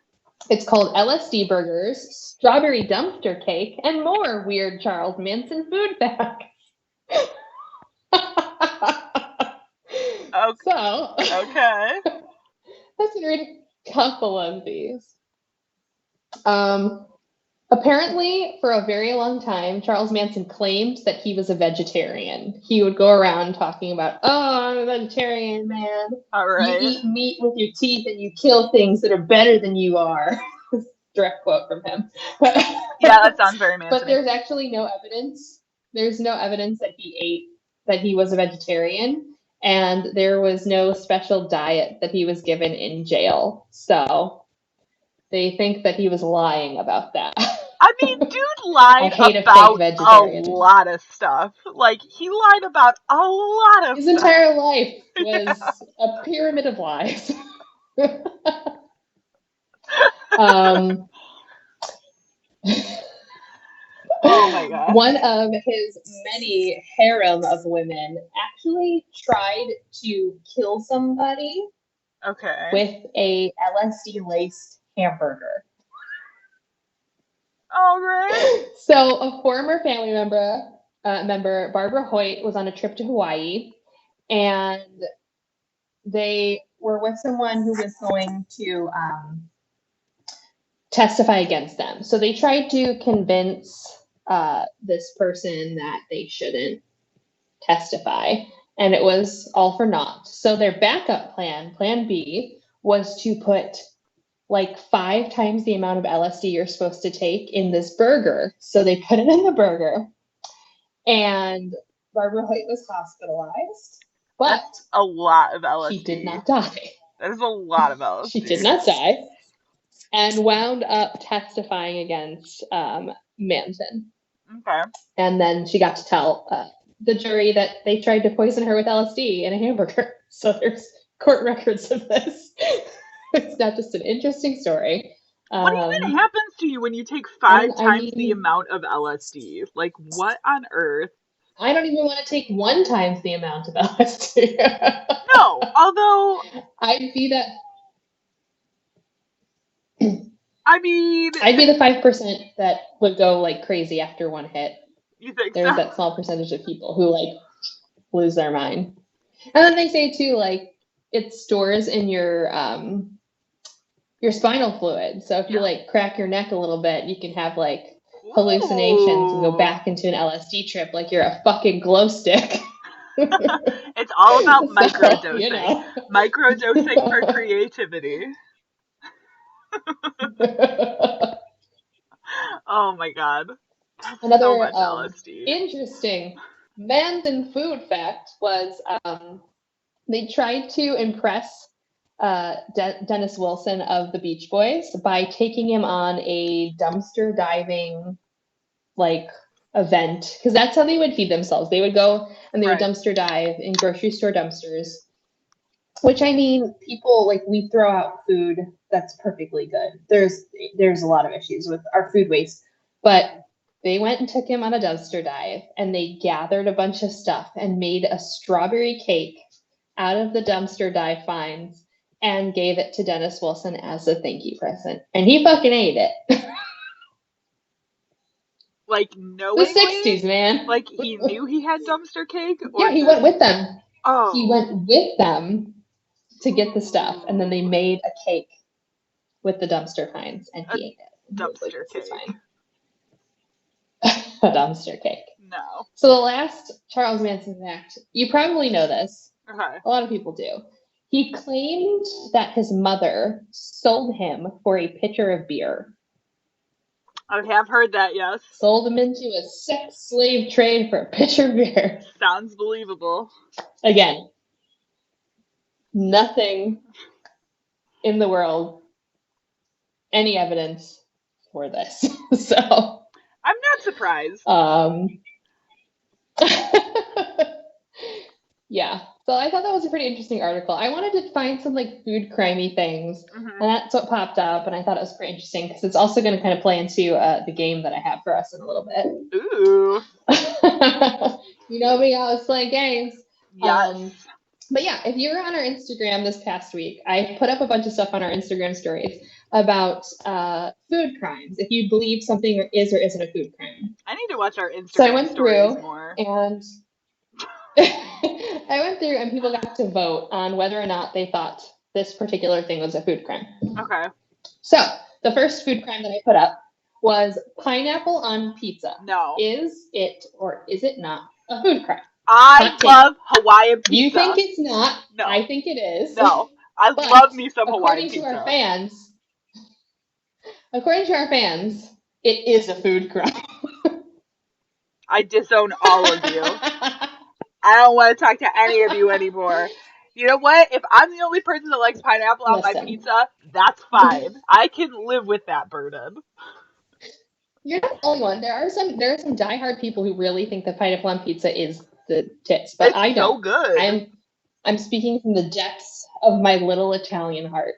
It's called LSD burgers, strawberry dumpster cake, and more weird Charles Manson food facts. Okay. So, Okay. let's read a couple of these. Apparently, for a very long time, Charles Manson claimed that he was a vegetarian. He would go around talking about, oh, I'm a vegetarian, man. All You right. eat meat with your teeth and you kill things that are better than you are. Direct quote from him. Yeah, that sounds very Manson. But there's actually no evidence. There's no evidence that he was a vegetarian, and there was no special diet that he was given in jail. So they think that he was lying about that. I mean, dude lied hate a fake about a vegetarian. lot of stuff. Like, he lied about a lot of His stuff. entire life was a pyramid of lies. Oh my god. One of his many harem of women actually tried to kill somebody Okay. with a LSD laced hamburger. All right. So a former family member, Barbara Hoyt, was on a trip to Hawaii, and they were with someone who was going to testify against them. So they tried to convince this person that they shouldn't testify, and it was all for naught. So their backup plan, Plan B, was to put like 5 times the amount of LSD you're supposed to take in this burger. So they put it in the burger, and Barbara Hoyt was hospitalized, but That's a lot of LSD. she did not die. That is a lot of LSD. She did not die, and wound up testifying against Manson. Okay. And then she got to tell the jury that they tried to poison her with LSD in a hamburger. So there's court records of this. It's not just an interesting story. What even happens to you when you take 5 times the mean, amount of LSD? Like, what on earth? I don't even want to take 1 times the amount of LSD. No, although I'd be that. I mean, I'd be the 5% that would go like crazy after one hit. you think There's so? that small percentage of people who like lose their mind. And then they say too, like it stores in your spinal fluid. So if you like crack your neck a little bit, you can have like hallucinations and go back into an LSD trip like you're a fucking glow stick. It's all about So, microdosing. you know. Microdosing for creativity. Oh my god. Another So much LSD. interesting man and food fact was they tried to impress Dennis Wilson of the Beach Boys by taking him on a dumpster diving like event, because that's how they would feed themselves. They would go and they would dumpster dive in grocery store dumpsters, which I mean, people like we throw out food that's perfectly good. There's a lot of issues with our food waste, but they went and took him on a dumpster dive and they gathered a bunch of stuff and made a strawberry cake out of the dumpster dive finds and gave it to Dennis Wilson as a thank you present. And he fucking ate it. Like knowingly? The 60s, man. Like he knew he had dumpster cake? Or Yeah, he went with them. Oh. He went with them to get the stuff, and then they made a cake with the dumpster finds, and he ate it. Dumpster cake. Fine. A dumpster cake. No. So the last Charles Manson fact, you probably know this. Okay. A lot of people do. He claimed that his mother sold him for a pitcher of beer. I have heard that, yes. Sold him into a sex slave trade for a pitcher of beer. Sounds believable. Again, nothing in the world, any evidence for this. So I'm not surprised. Yeah. So I thought that was a pretty interesting article. I wanted to find some like food crimey things, and that's what popped up, and I thought it was pretty interesting because it's also going to kind of play into the game that I have for us in a little bit. Ooh. You know me, I always play games. Yes. But yeah, if you were on our Instagram this past week, I put up a bunch of stuff on our Instagram stories about food crimes. If you believe something is or isn't a food crime. I need to watch our Instagram So I went stories through more. and I went through and people got to vote on whether or not they thought this particular thing was a food crime. Okay. So the first food crime that I put up was pineapple on pizza. No. Is it or is it not a food crime? I love Hawaiian pizza. You think it's not? No. I think it is. No. I love me some Hawaiian pizza. According to our fans, it is a food crime. I disown all of you. I don't want to talk to any of you anymore. You know what? If I'm the only person that likes pineapple on my pizza, that's fine. I can live with that burden. You're not the only one. There are some diehard people who really think that pineapple on pizza is the tits, but I don't. So good. I'm speaking from the depths of my little Italian heart.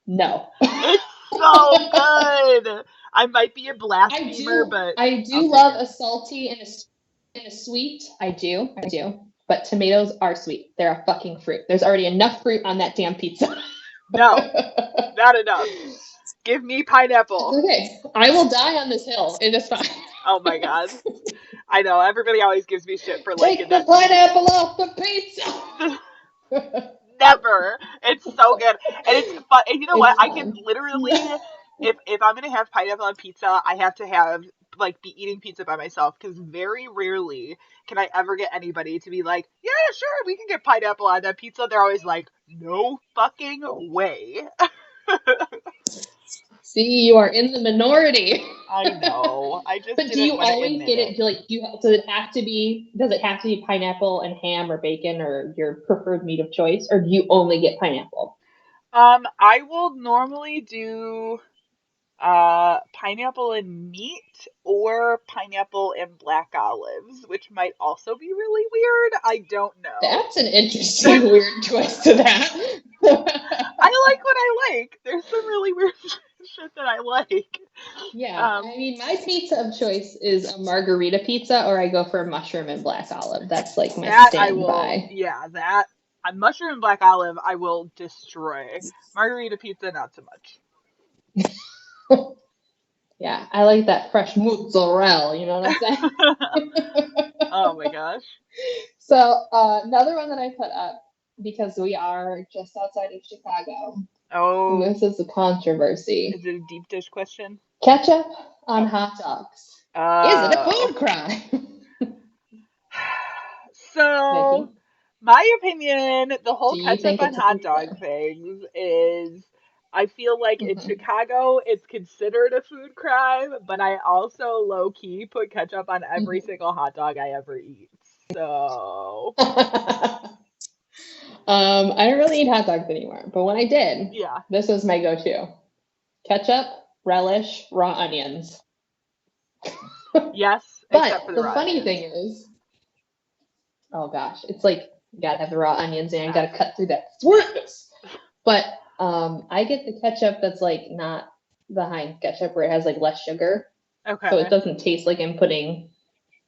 No. It's so good. I might be a blasphemer, but I do love a salty and a sweet. I do. But tomatoes are sweet. They're a fucking fruit. There's already enough fruit on that damn pizza. No, not enough. Give me pineapple. Okay, I will die on this hill. It is fine. Oh my god. I know, everybody always gives me shit for liking that. Take the pineapple off the pizza! Never. It's so good. And it's fun. And you know what? I can literally, if I'm going to have pineapple on pizza, I have to have, like, be eating pizza by myself. Because very rarely can I ever get anybody to be like, yeah, sure, we can get pineapple on that pizza. They're always like, no fucking way. See, you are in the minority. I know. I just. But do you always get it? Does it have to be pineapple and ham or bacon or your preferred meat of choice, or do you only get pineapple? I will normally do pineapple and meat or pineapple and black olives, which might also be really weird. I don't know. That's an interesting weird twist to that. I like what I like. There's some really weird shit that I like. Yeah, I mean, my pizza of choice is a margarita pizza, or I go for a mushroom and black olive. That's like my standby. A mushroom and black olive I will destroy. Margarita pizza, not so much. Yeah, I like that fresh mozzarella, you know what I'm saying? Oh my gosh. So another one that I put up, because we are just outside of Chicago, and Oh, this is a controversy. is it a deep dish question? Ketchup on hot dogs. Is it a Oh. food crime? So, Vicky, my opinion, the whole do you ketchup think on it's a hot food dog crime? things is, I feel like in Mhm. Chicago it's considered a food crime, but I also low key put ketchup on every single hot dog I ever eat. So, I don't really eat hot dogs anymore, but when I did, yeah. this was my go-to. Ketchup, relish, raw onions. Yes, But except for the the raw funny onions. thing is, oh gosh, it's like you gotta have the raw onions and you gotta cut through that sweetness. But I get the ketchup that's like not the Heinz ketchup where it has like less sugar, so Okay. it doesn't taste like I'm putting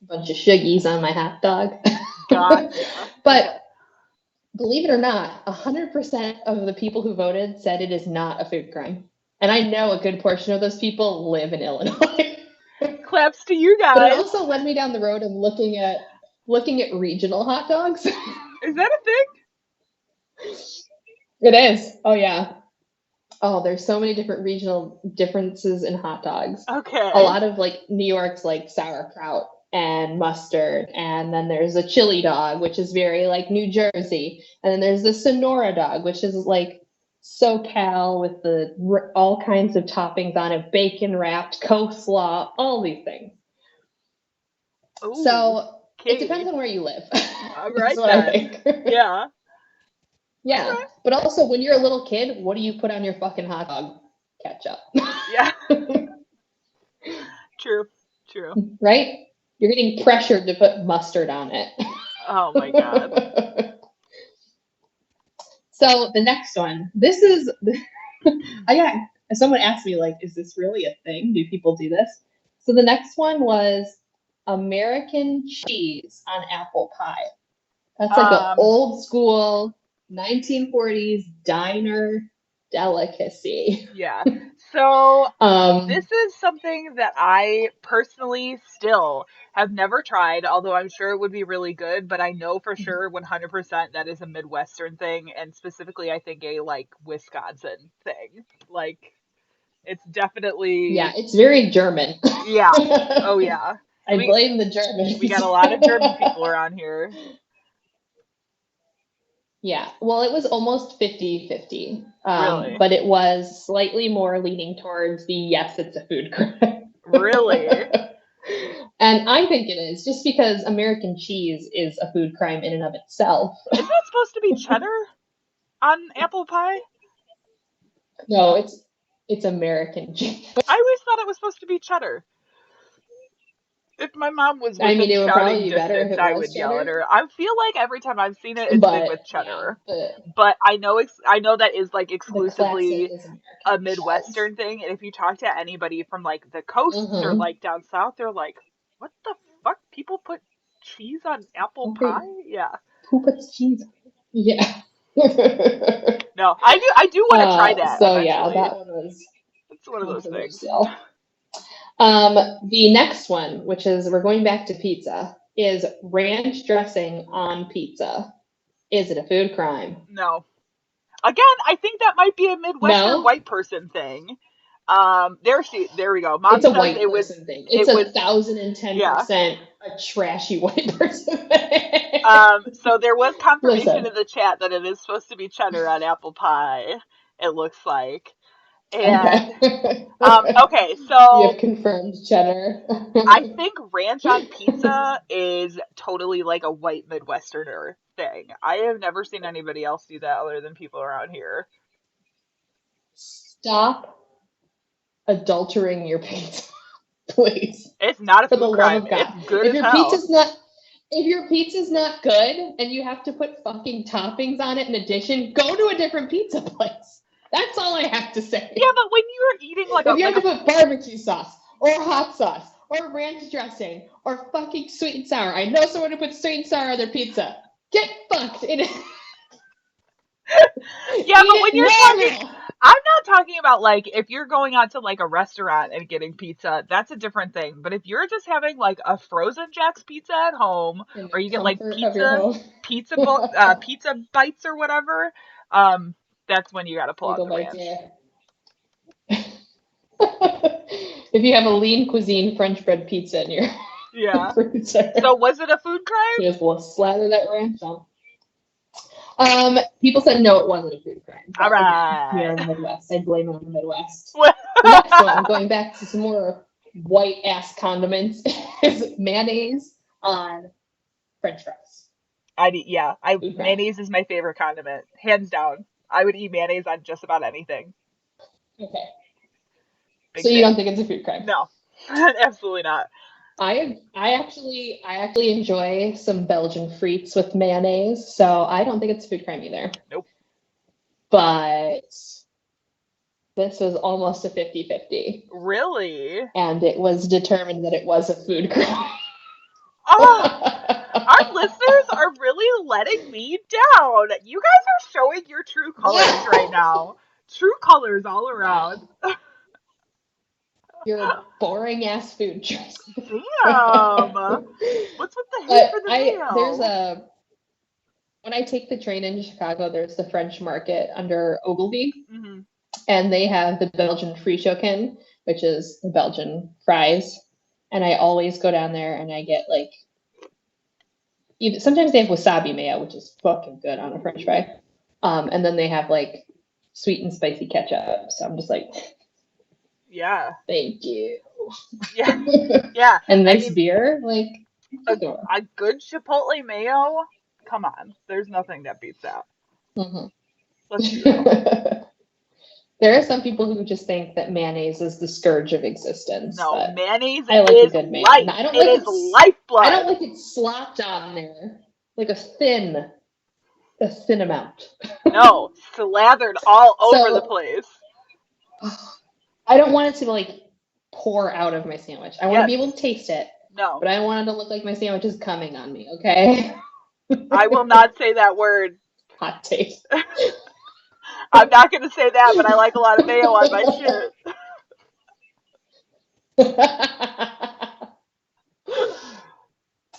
a bunch of suggies on my hot dog. Gotcha. But Okay. believe it or not, 100% of the people who voted said it is not a food crime. And I know a good portion of those people live in Illinois. Claps to you But it guys. also led me down the road of looking at regional hot dogs. Is that a thing? It is. Oh yeah. Oh, there's so many different regional differences in hot dogs. Okay. A lot of like New York's like sauerkraut and mustard, and then there's a chili dog, which is very like New Jersey, and then there's the Sonora dog, which is like SoCal with the all kinds of toppings on it, bacon wrapped, coleslaw, all these things. Ooh, So it Katie. depends on where you live. All That's right what I then. think. Yeah. Yeah. Okay. But also, when you're a little kid, what do you put on your fucking hot dog? Ketchup. Yeah. True. True. Right? You're getting pressured to put mustard on it. Oh my god. So the next one, this is, someone asked me, like, is this really a thing? Do people do this? So the next one was American cheese on apple pie. That's like an old school 1940s diner delicacy. Yeah. So this This is something that I personally still have never tried, although I'm sure it would be really good, but I know for sure 100% that is a Midwestern thing, and specifically I think a like Wisconsin thing. Like it's definitely Yeah, it's very German. Yeah. Oh yeah. I blame the Germans. We got a lot of German people around here. Yeah, well, it was almost 50-50. Really? But it was slightly more leaning towards the yes, it's a food crime. Really? And I think it is, just because American cheese is a food crime in and of itself. Isn't it supposed to be cheddar on apple pie? No, it's American cheese. I always thought it was supposed to be cheddar. If my mom was I within mean, it would probably shouting be better if distance, it I was would yell at cheddar. her. I feel like every time I've seen it, it's been But with yeah, cheddar. the But I know that is like classic exclusively is American a cheese. Midwestern thing. And if you talk to anybody from like the coasts or like down south, they're like, "What the fuck? People put cheese on apple pie?" Yeah. Who puts cheese on it? Yeah. No, I do want to try that So eventually. yeah, that one was It's one of those things. controversial. The next one, which is we're going back to pizza, is ranch dressing on pizza. Is it a food crime? No. Again, I think that might be a Midwestern white person thing. There we go. Mom it's a says white it was person thing. It's it was 1,010% a trashy white person thing. So there was confirmation Listen. in the chat that it is supposed to be cheddar on apple pie. It looks like. And okay, so you have confirmed cheddar. I think ranch on pizza is totally like a white Midwesterner thing. I have never seen anybody else do that other than people around here. Stop adulterating your pizza, please. It's not a For the food crime. love of God. It's good If as your hell. if your pizza's not good and you have to put fucking toppings on it in addition, go to a different pizza place. That's all I have to say. Yeah, but when you're eating like if you have to put barbecue sauce or hot sauce or ranch dressing or fucking sweet and sour, I know someone who puts sweet and sour on their pizza. Get fucked. Yeah, but when you're talking I'm not talking about like if you're going out to like a restaurant and getting pizza, that's a different thing. But if you're just having like a frozen Jack's pizza at home, In or the you get like comfort of your home. pizza bites or whatever, that's when you got to pull out Bagel the bites, ranch. yeah. If you have a lean cuisine French bread pizza in your Yeah. freezer, So was it a food crime? you just slather that ranch on. People said no, it wasn't a food crime. All But again, we are right. in the Midwest. I blame it on the Midwest. The next one, going back to some more white ass condiments, is mayonnaise on French fries. Food crime. Mayonnaise is my favorite condiment, hands down. I would eat mayonnaise on just about anything. Okay. Big So you fan. don't think it's a food crime? No, absolutely not. I actually enjoy some Belgian frites with mayonnaise, so I don't think it's a food crime either. Nope. But this was almost a 50-50. Really? And it was determined that it was a food crime. Oh, our listeners are really letting me down. You guys are showing your true colors right now. True colors all around. Your boring ass food choice. Damn. What's with the hate for the mayo? When I take the train into Chicago, there's the French market under Ogilvy, Mm-hmm. and they have the Belgian friesjoken, which is the Belgian fries. And I always go down there and I get like, sometimes they have wasabi mayo, which is fucking good on a French fry. And then they have like sweet and spicy ketchup. So I'm just like, yeah, thank you. Yeah, yeah. And nice beer, like a good Chipotle mayo. Come on, there's nothing that beats that. Mm-hmm. Let's be real. There are some people who just think that mayonnaise is the scourge of existence. No, mayonnaise I like is a good life. I don't it like is lifeblood. I don't like it slopped on there like a thin amount. No, slathered all over the place. I don't want it to like pour out of my sandwich. I want to be able to taste it. No. But I don't want it to look like my sandwich is coming on me, okay? I will not say that word. Hot take. I'm not going to say that, but I like a lot of mayo on my shit.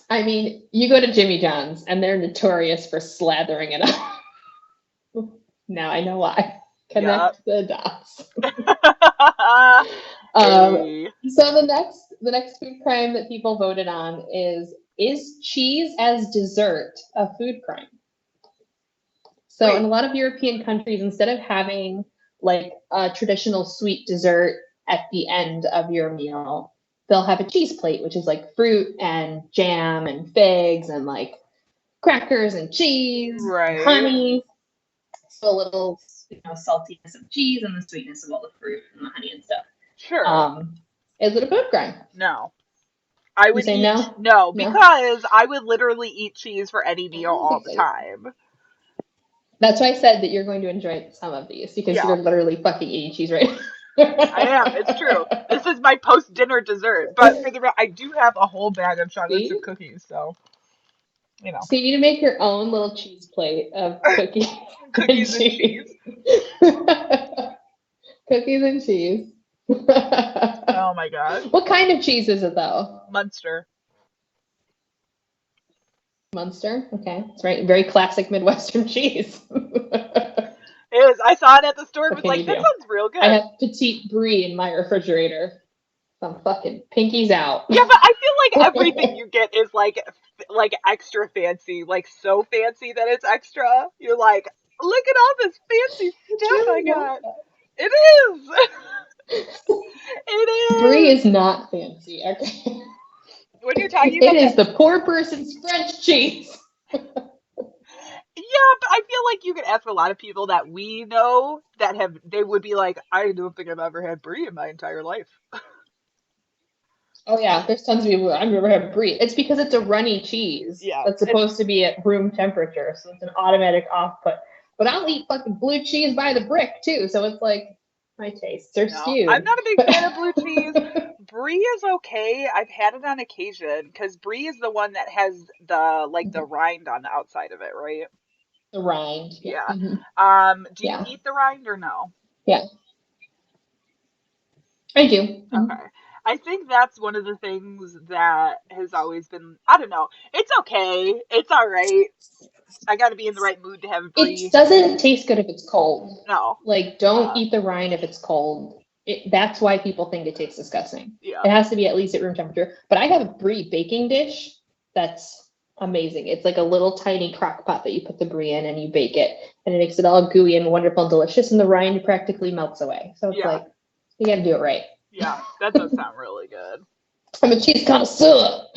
I mean, you go to Jimmy John's and they're notorious for slathering it up. Now I know why. Connect the dots. So the next food crime that people voted on is cheese as dessert a food crime? So in a lot of European countries, instead of having like a traditional sweet dessert at the end of your meal, they'll have a cheese plate, which is like fruit and jam and figs and like crackers and cheese, and honey. So a little, saltiness of cheese and the sweetness of all the fruit and the honey and stuff. Sure. Is it a food crime? No. I would say eat no? Because I would literally eat cheese for any meal all the time. That's why I said that you're going to enjoy some of these because you're literally fucking eating cheese right now. I am. It's true. This is my post-dinner dessert. But for the rest, I do have a whole bag of chocolate chip cookies, so So you need to make your own little cheese plate of cookies. Cookies and cheese. Cookies and cheese. Oh my god. What kind of cheese is it though? Munster. Munster? Okay. It's right. Very classic Midwestern cheese. It is. I saw it at the store and was like, that sounds real good. I have Petite Brie in my refrigerator. So I'm fucking pinkies out. Yeah, but I feel like everything you get is like extra fancy, like so fancy that it's extra. You're like, look at all this fancy stuff I got. It is. It is. Brie is not fancy. Okay. When you're talking about it is the poor person's French cheese. Yeah, but I feel like you could ask a lot of people that we know that they would be like, I don't think I've ever had Brie in my entire life. Oh yeah, there's tons of people. I've never had Brie. It's because it's a runny cheese. Yeah, that's supposed to be at room temperature, so it's an automatic off-put. But I'll eat fucking blue cheese by the brick too, so it's like my tastes are skewed. I'm not a big fan of blue cheese. Brie is okay. I've had it on occasion because Brie is the one that has the rind on the outside of it, right? The rind. Yeah. Mm-hmm. Do you eat the rind or no? Yeah, I do. Mhm. Okay. I think that's one of the things that has always been, I don't know. It's okay. It's all right. I got to be in the right mood to have It brie. doesn't taste good if it's cold. No. Like, don't Uh, eat the rind if it's cold. That's why people think it tastes disgusting. yeah. It has to be at least at room temperature. But I have a brie baking dish that's amazing. It's like a little tiny crock pot that you put the brie in and you bake it, and it makes it all gooey and wonderful and delicious, and the rind practically melts away. So it's Yeah. like, you got to do it right. Yeah. That does sound really good. I'm a cheese connoisseur,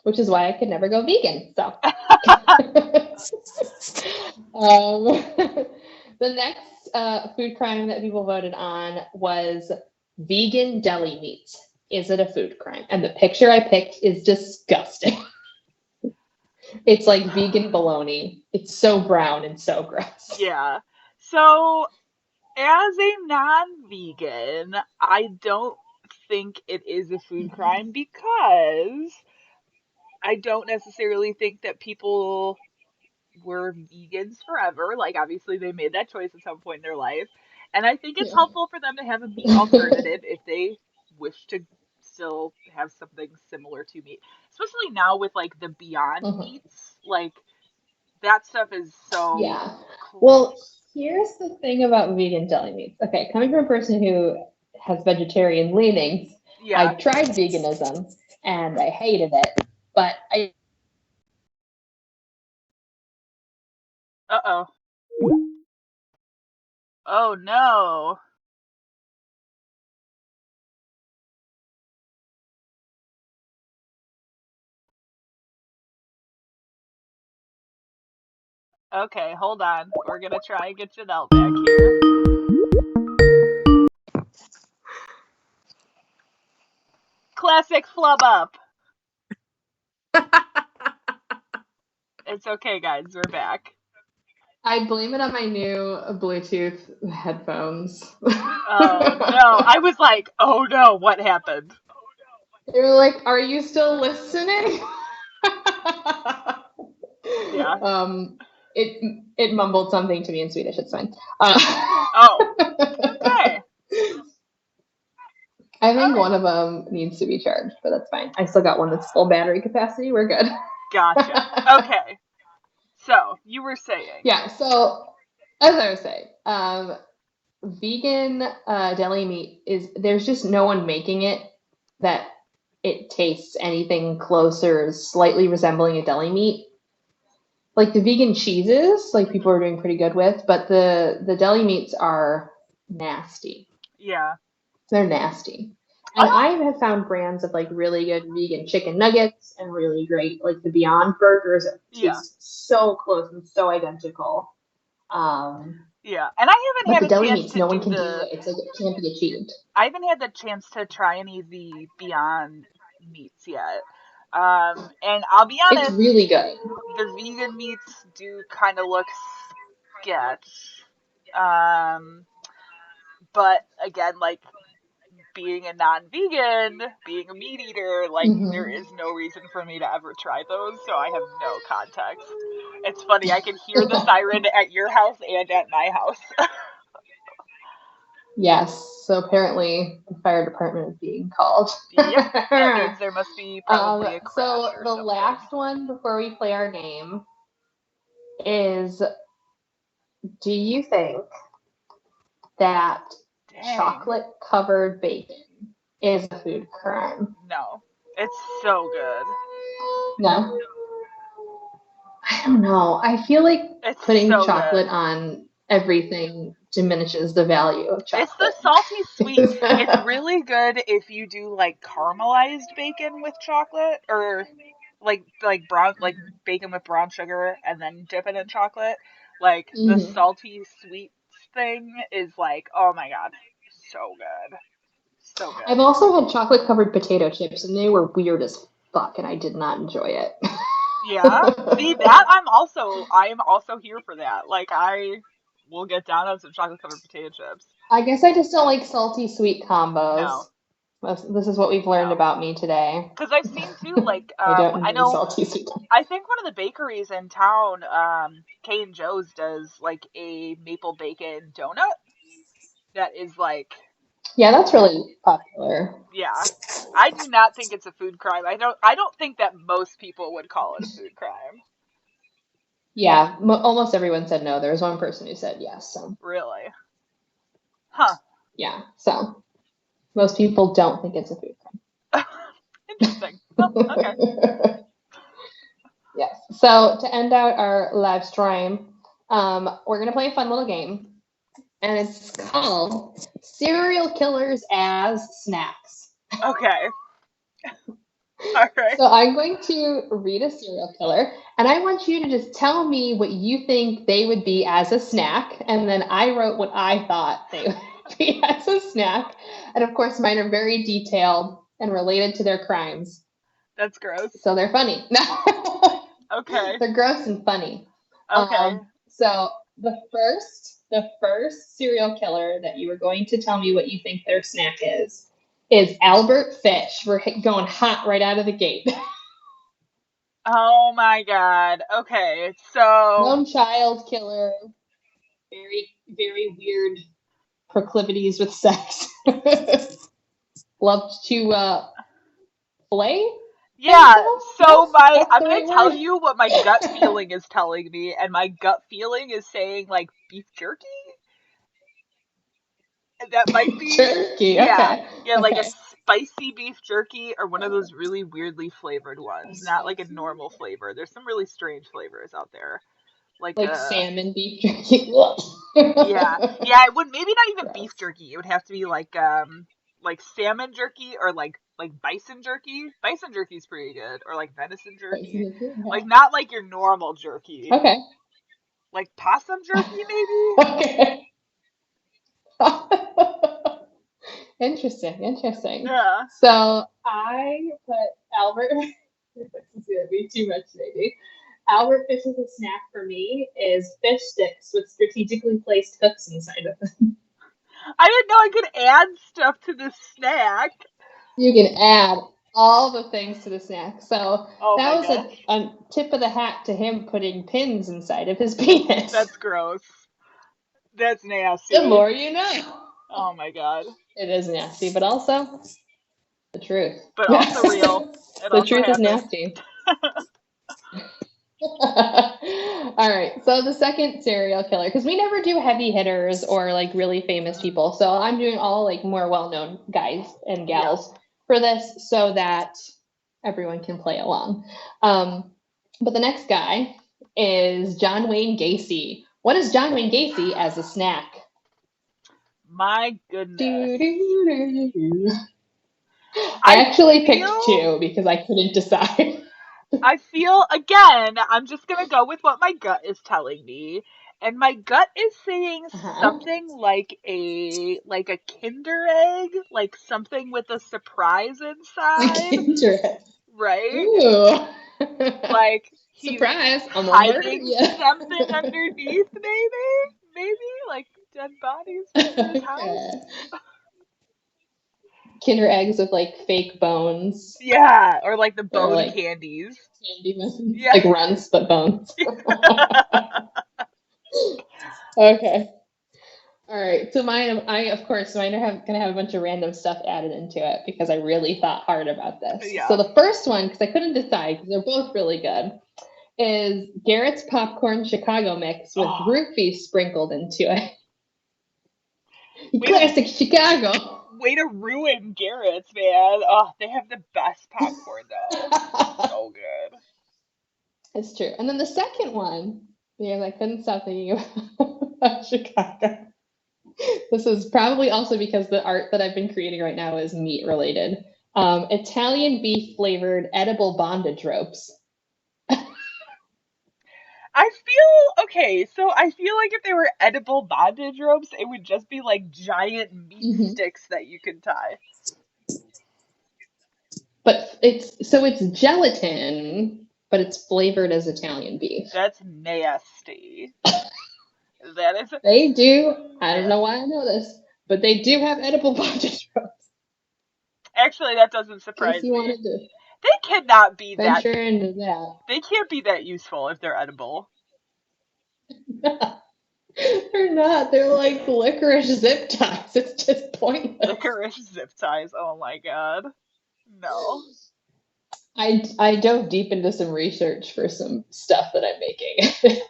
which is why I could never go vegan. So, the next food crime that people voted on was vegan deli meats. Is it a food crime? And the picture I picked is disgusting. It's like vegan bologna. It's so brown and so gross. Yeah. So, as a non-vegan, I don't think it is a food crime because I don't necessarily think that people were vegans forever. Like, obviously, they made that choice at some point in their life. And I think it's Yeah. helpful for them to have a meat alternative if they wish to still have something similar to meat. Especially now with, like, the Beyond Mhm. Meats. Like, that stuff is so Yeah. cool. Well, here's the thing about vegan deli meats. Okay, coming from a person who has vegetarian leanings, Yeah. I tried veganism and I hated it, but Uh-oh. Oh, no. Okay, hold on. We're gonna try and get Janelle back here. Classic flub up. It's okay, guys. We're back. I blame it on my new Bluetooth headphones. Oh, no. I was like, oh, no. What happened? You're like, are you still listening? Yeah. It mumbled something to me in Swedish. It's fine. Oh, okay. I think Alright. one of them needs to be charged, but that's fine. I still got one that's full battery capacity. We're good. Gotcha. Okay. So, you were saying. Yeah. So, as I was saying, vegan deli meat there's just no one making it that it tastes anything closer, slightly resembling a deli meat. Like the vegan cheeses, like people are doing pretty good with, but the deli meats are nasty. Yeah. They're nasty. I And I don't. have found brands of like really good vegan chicken nuggets and really great like the Beyond burgers Yeah. taste so close and so identical. Yeah. And I haven't But had the a deli chance meats, to no one do can do the. it. It's like it can't be achieved. I haven't had the chance to try any of the Beyond meats yet. And I'll be It's honest, really good. the vegan meats do kind of look sketch. Um, but again, like being a non-vegan, being a meat eater, like there is no reason for me to ever try those, so I have no context. It's funny, I can hear the siren at your house and at my house. Yes. So apparently the fire department is being called. Yep, that means there must be probably a crash So or the something. last one before we play our game is, do you think that Dang. chocolate covered bacon is a food crime? No, it's so good. No. I don't know. I feel like It's putting so chocolate good. on everything diminishes the value of chocolate. It's the salty sweet. It's really good if you do like caramelized bacon with chocolate, or like brown, like bacon with brown sugar and then dip it in chocolate. Like the Mhm. salty sweet thing is like, oh my god, so good. So good. I've also had chocolate covered potato chips and they were weird as fuck and I did not enjoy it. Yeah. See that I am also here for that. Like I will get down on some chocolate covered potato chips. I guess I just don't like salty sweet combos. No. This is what we've learned No. about me today. Because I've seen too, like I don't I enjoy know salty sweet. I think one of the bakeries in town, K and Joe's does like a maple bacon donut. that is like, Yeah, that's really popular. yeah. I do not think it's a food crime. I don't think that most people would call it a food crime. Yeah, almost everyone said no. There was one person who said yes. So Really? Huh. yeah, so most people don't think it's a food Interesting. Well, okay. crime. Yes. So to end out our live stream, we're gonna play a fun little game, and it's called Serial Killers as Snacks. Okay. All right. So I'm going to read a serial killer, and I want you to just tell me what you think they would be as a snack, and then I wrote what I thought they would be as a snack. And of course, mine are very detailed and related to their crimes. That's gross. So they're funny. Okay. They're gross and funny. Okay. So the first serial killer that you were going to tell me what you think their snack is Albert Fish. We're going hot right out of the gate. Oh my God. Okay. So Lone child killer. Very, very weird proclivities with sex. Loved to play. yeah, so That's I'm the gonna right tell word. you what my gut feeling is telling me, and my gut feeling is saying like beef jerky. That might be Jerky. yeah, Okay. yeah, like a Okay. spicy beef jerky or one of those really weirdly flavored ones, not like a normal flavor. There's some really strange flavors out there, like Like salmon beef jerky. yeah, it would maybe not even beef Gross. jerky. It would have to be like salmon jerky or like bison jerky. Bison jerky is pretty good, or like venison jerky. Like not like your normal jerky. Okay. Like possum jerky maybe? Okay. Interesting. Yeah. So I put Albert. This is gonna be too much, maybe. Albert Fish's a snack for me is fish sticks with strategically placed hooks inside of them. I didn't know I could add stuff to the snack. You can add all the things to the snack. So Oh that my was gosh. a tip of the hat to him putting pins inside of his penis. That's gross. That's nasty. The more you know. Oh my God. It is nasty, but also the truth. But also real. It The also truth is happened. nasty. All right. So the second serial killer, because we never do heavy hitters or like really famous people. So I'm doing all like more well-known guys and gals for this so that everyone can play along. But the next guy is John Wayne Gacy. What is John Wayne Gacy as a snack? My goodness. I actually picked two because I couldn't decide. I feel, again, I'm just going to go with what my gut is telling me. And my gut is saying something like a Kinder egg, like something with a surprise inside. Kinder egg. Right? Ooh. Like he's surprise, hiding something underneath, maybe like dead bodies in his house. Kinder eggs with like fake bones. Yeah, or like the bone like candies. Candy bones. Yeah. Like runts but bones. Okay. All right. So mine are gonna have a bunch of random stuff added into it because I really thought hard about this. Yeah. So the first one, because I couldn't decide because they're both really good, is Garrett's popcorn Chicago mix with roofies sprinkled into it. Classic Chicago. Way to ruin Garrett's, man. Oh, they have the best popcorn though. So good. It's true. And then the second one, because I couldn't stop thinking about Chicago. This is probably also because the art that I've been creating right now is meat related. Italian beef flavored edible bondage ropes. I feel like if they were edible bondage ropes, it would just be like giant meat sticks that you could tie. But it's gelatin, but it's flavored as Italian beef. That's nasty. That is. They do. I don't know why I know this, but they do have edible bondage ropes. Actually, that doesn't surprise me. Wanted to they cannot be venture into that. They can't be that useful if they're edible. They're not. They're like licorice zip ties. It's just pointless. Licorice zip ties. Oh my god. No. I dove deep into some research for some stuff that I'm making.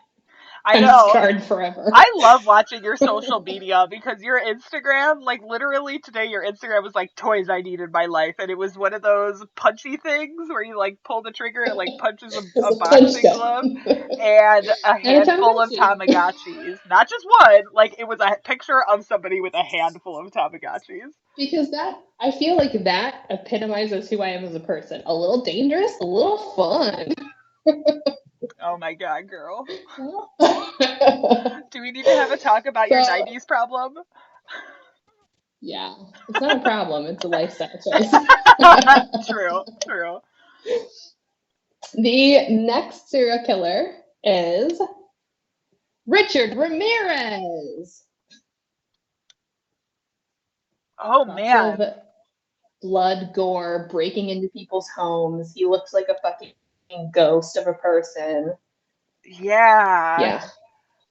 I I'm know. scarred forever. I love watching your social media because your Instagram, like literally today, your Instagram was like toys I need in my life, and it was one of those punchy things where you like pull the trigger and it like punches a It's a punch boxing gun. glove, and a And a handful of Tamagotchi. Tamagotchis. Not just one, like it was a picture of somebody with a handful of Tamagotchis. Because I feel like that epitomizes who I am as a person. A little dangerous, a little fun. Oh my god, girl. Do we need to have a talk about your 90s problem? Yeah, it's not a problem. It's a lifestyle choice. True. The next serial killer is Richard Ramirez. Oh Lots man. of blood, gore, breaking into people's homes. He looks like a fucking ghost of a person. Yeah.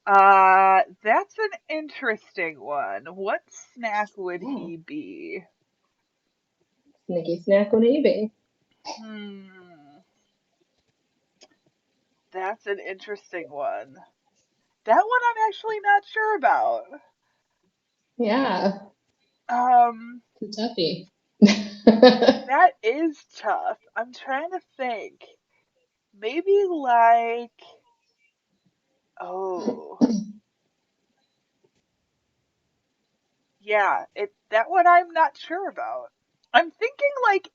Yeah. That's an interesting one. What snack would he be? Snicky snack would he be? That's an interesting one. That one I'm actually not sure about. Yeah. It's a toughie. That is tough. I'm trying to think. Maybe like, oh, yeah, that one I'm not sure about. I'm thinking like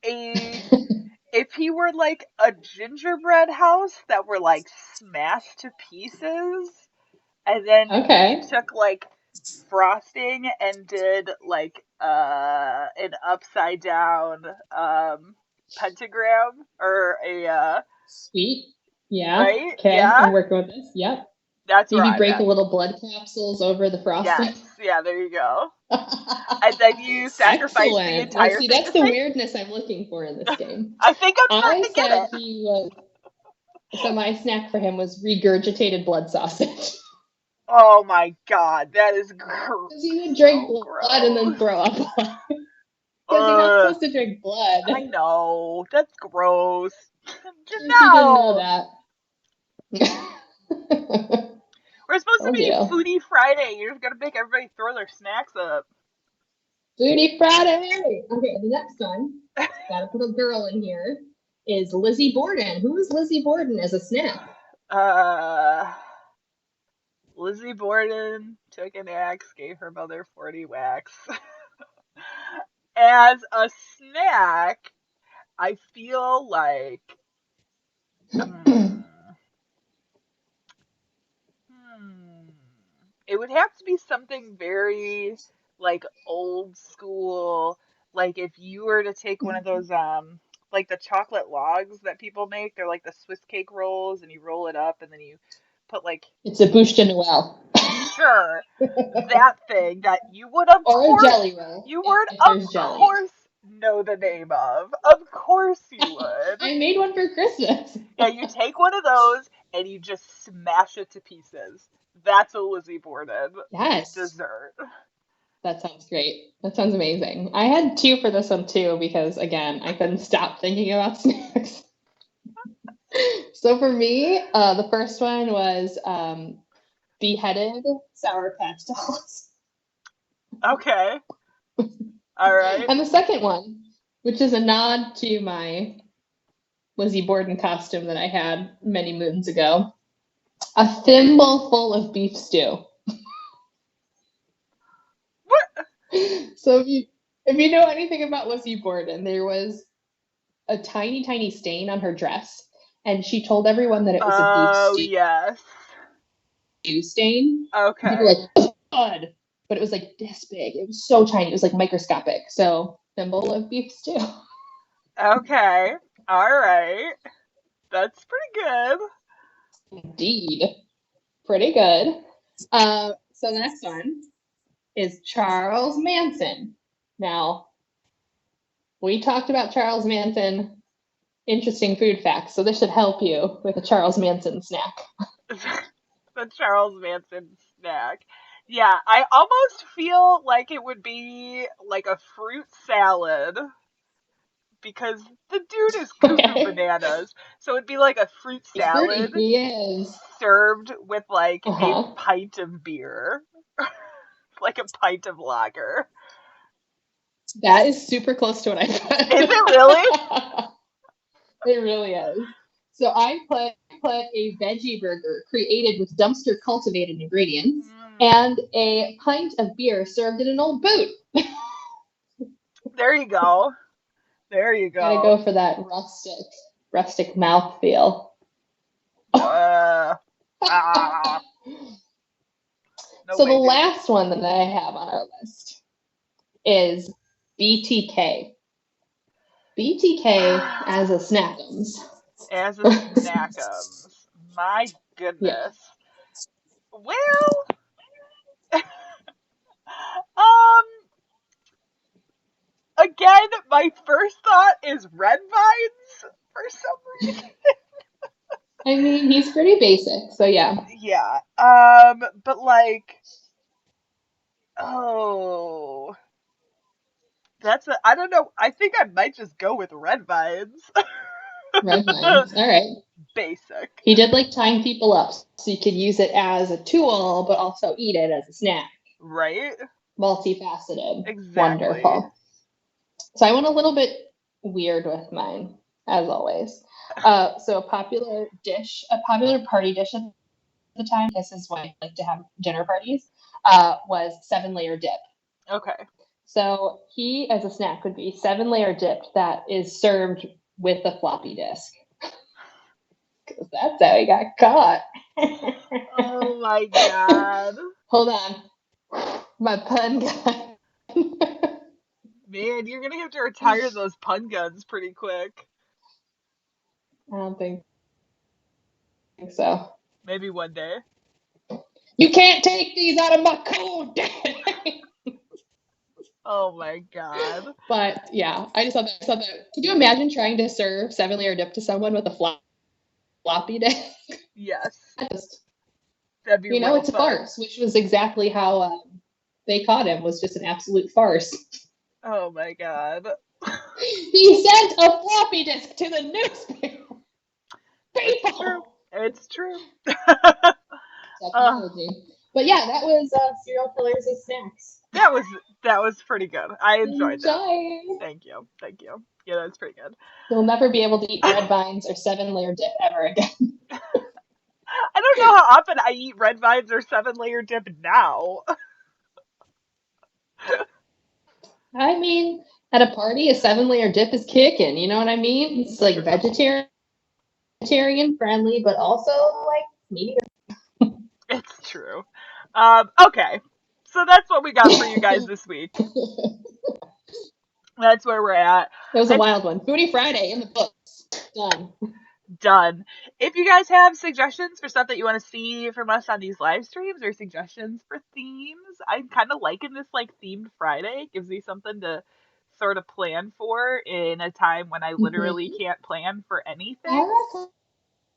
if he were like a gingerbread house that were like smashed to pieces, and then Okay. he took like frosting and did like an upside down pentagram or a Sweet. Yeah. right? Okay. Yeah, I'm working with this. Yep. that's where Maybe I'm break at. a little blood capsules over the frosting. Yes, yeah, there you go. And then you sacrifice the Excellent. entire See, thing. that's the weirdness I'm looking for in this game. I think I'm starting I to get said it. he was. So my snack for him was regurgitated blood sausage. Oh my god, that is gross. Because he would drink So blood and then gross. throw up. Because you're not supposed to drink blood. I know, that's gross. You didn't know Janelle! that. We're supposed to Oh, be dear. Foodie Friday. You're just gonna make everybody throw their snacks up. Foodie Friday. Okay, the next one, gotta put a girl in here, is Lizzie Borden. Who is Lizzie Borden as a snack? Lizzie Borden took an axe, gave her mother 40 whacks. As a snack, I feel like it would have to be something very like old school. Like if you were to take one of those like the chocolate logs that people make, they're like the Swiss cake rolls, and you roll it up and then you put like It's a bouche de Noël. sure that thing that you would of Or course a jelly roll. you would if of there's jelly. course know the name of. Of course you would. I made one for Christmas. Yeah, you take one of those and you just smash it to pieces. That's a Lizzie Borden Yes. dessert. That sounds great. That sounds amazing. I had 2 for this one too because, again, I couldn't stop thinking about snacks. So for me, the first one was beheaded Sour Patch Dolls. Okay. All right. And the second one, which is a nod to my Lizzie Borden costume that I had many moons ago, a thimble full of beef stew. What? So if you know anything about Lizzie Borden, there was a tiny, tiny stain on her dress, and she told everyone that it was a beef yes. stew stain. Okay. People were like, blood. But it was like this big. It was so tiny. It was like microscopic. So, thimble of beef stew. Okay. All right. That's pretty good. Indeed. Pretty good. So the next one is Charles Manson. Now, we talked about Charles Manson, interesting food facts, so this should help you with a Charles Manson snack. The Charles Manson snack. Yeah, I almost feel like it would be like a fruit salad because the dude is cuckoo Okay. bananas. So it'd be like a fruit salad He is. served with like a Uh-huh. pint of beer, like a pint of lager. That is super close to what I put. Is it really? It really is. So I put a veggie burger created with dumpster cultivated ingredients and a pint of beer served in an old boot. There you go. There you go. Gotta go for that rustic mouthfeel. No So the way, dude. last one that I have on our list is BTK. BTK as a snackums. As a snackums. My goodness. Well, again, my first thought is red vines for some reason. I mean, he's pretty basic, so yeah. Yeah. But like, oh, I don't know. I think I might just go with red vines. Red vines. All right. Basic. He did like tying people up, so you could use it as a tool, but also eat it as a snack. Right? Multifaceted. Exactly. Wonderful. So I went a little bit weird with mine, as always. So a popular party dish at the time, this is why I like to have dinner parties, was 7-layer dip. Okay. So he, as a snack, would be 7-layer dip that is served with a floppy disk. Because that's how he got caught. Oh my god. Hold on. My pun gun. Man, you're gonna have to retire those pun guns pretty quick. I don't think so. Maybe one day. You can't take these out of my code. Oh my god. But yeah, I just thought that. Could you imagine trying to serve 7-layer dip to someone with a floppy disk? Yes. Just, That'd be real it's a fun. farce, which was exactly how they caught him, was just an absolute farce. Oh my god. He sent a floppy disk to the newspaper. People. It's true. Technology. But yeah, that was serial killers as snacks. That was pretty good. I enjoyed that. Enjoy. Thank you. Yeah, that's pretty good. You'll never be able to eat red vines or 7-layer dip ever again. I don't know how often I eat red vines or 7-layer dip now. I mean, at a party, a 7-layer dip is kicking. You know what I mean? It's like vegetarian friendly, but also like meat. It's true. Okay. So that's what we got for you guys this week. That's where we're at. That was a wild one. Foodie Friday in the books. Done. If you guys have suggestions for stuff that you want to see from us on these live streams or suggestions for themes, I'm kind of liking this like themed Friday. It gives me something to sort of plan for in a time when I literally can't plan for anything. I have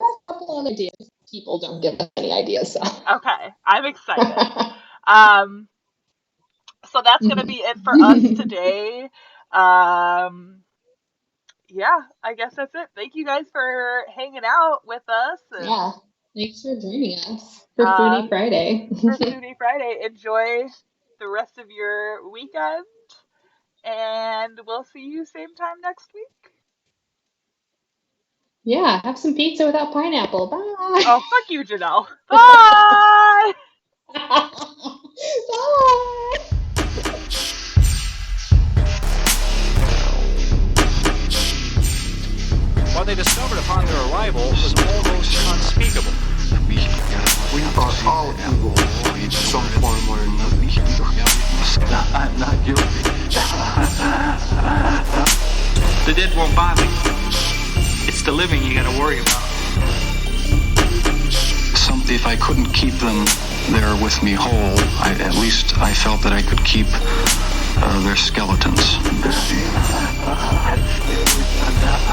a couple other ideas. People don't give us any ideas, so. Okay, I'm excited. So that's gonna be it for us today. Yeah, I guess that's it. Thank you guys for hanging out with us. And, yeah, thanks for joining us for Foodie Friday. For Foodie Friday. Enjoy the rest of your weekend, and we'll see you same time next week. Yeah, have some pizza without pineapple. Bye. Oh, fuck you, Janelle. Bye! Bye. What they discovered upon their arrival was almost unspeakable. We are all evil in some form or another. I'm not guilty. The dead won't bother you. It's the living you gotta worry about. If I couldn't keep them there with me whole, at least I felt that I could keep their skeletons.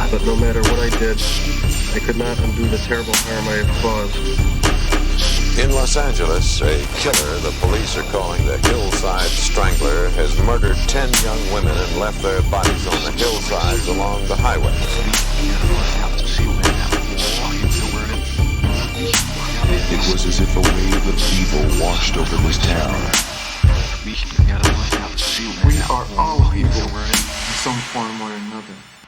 But no matter what I did, I could not undo the terrible harm I have caused. In Los Angeles, a killer the police are calling the Hillside Strangler has murdered 10 young women and left their bodies on the hillsides along the highway. It was as if a wave of evil washed over this town. We are all evil in some form or another.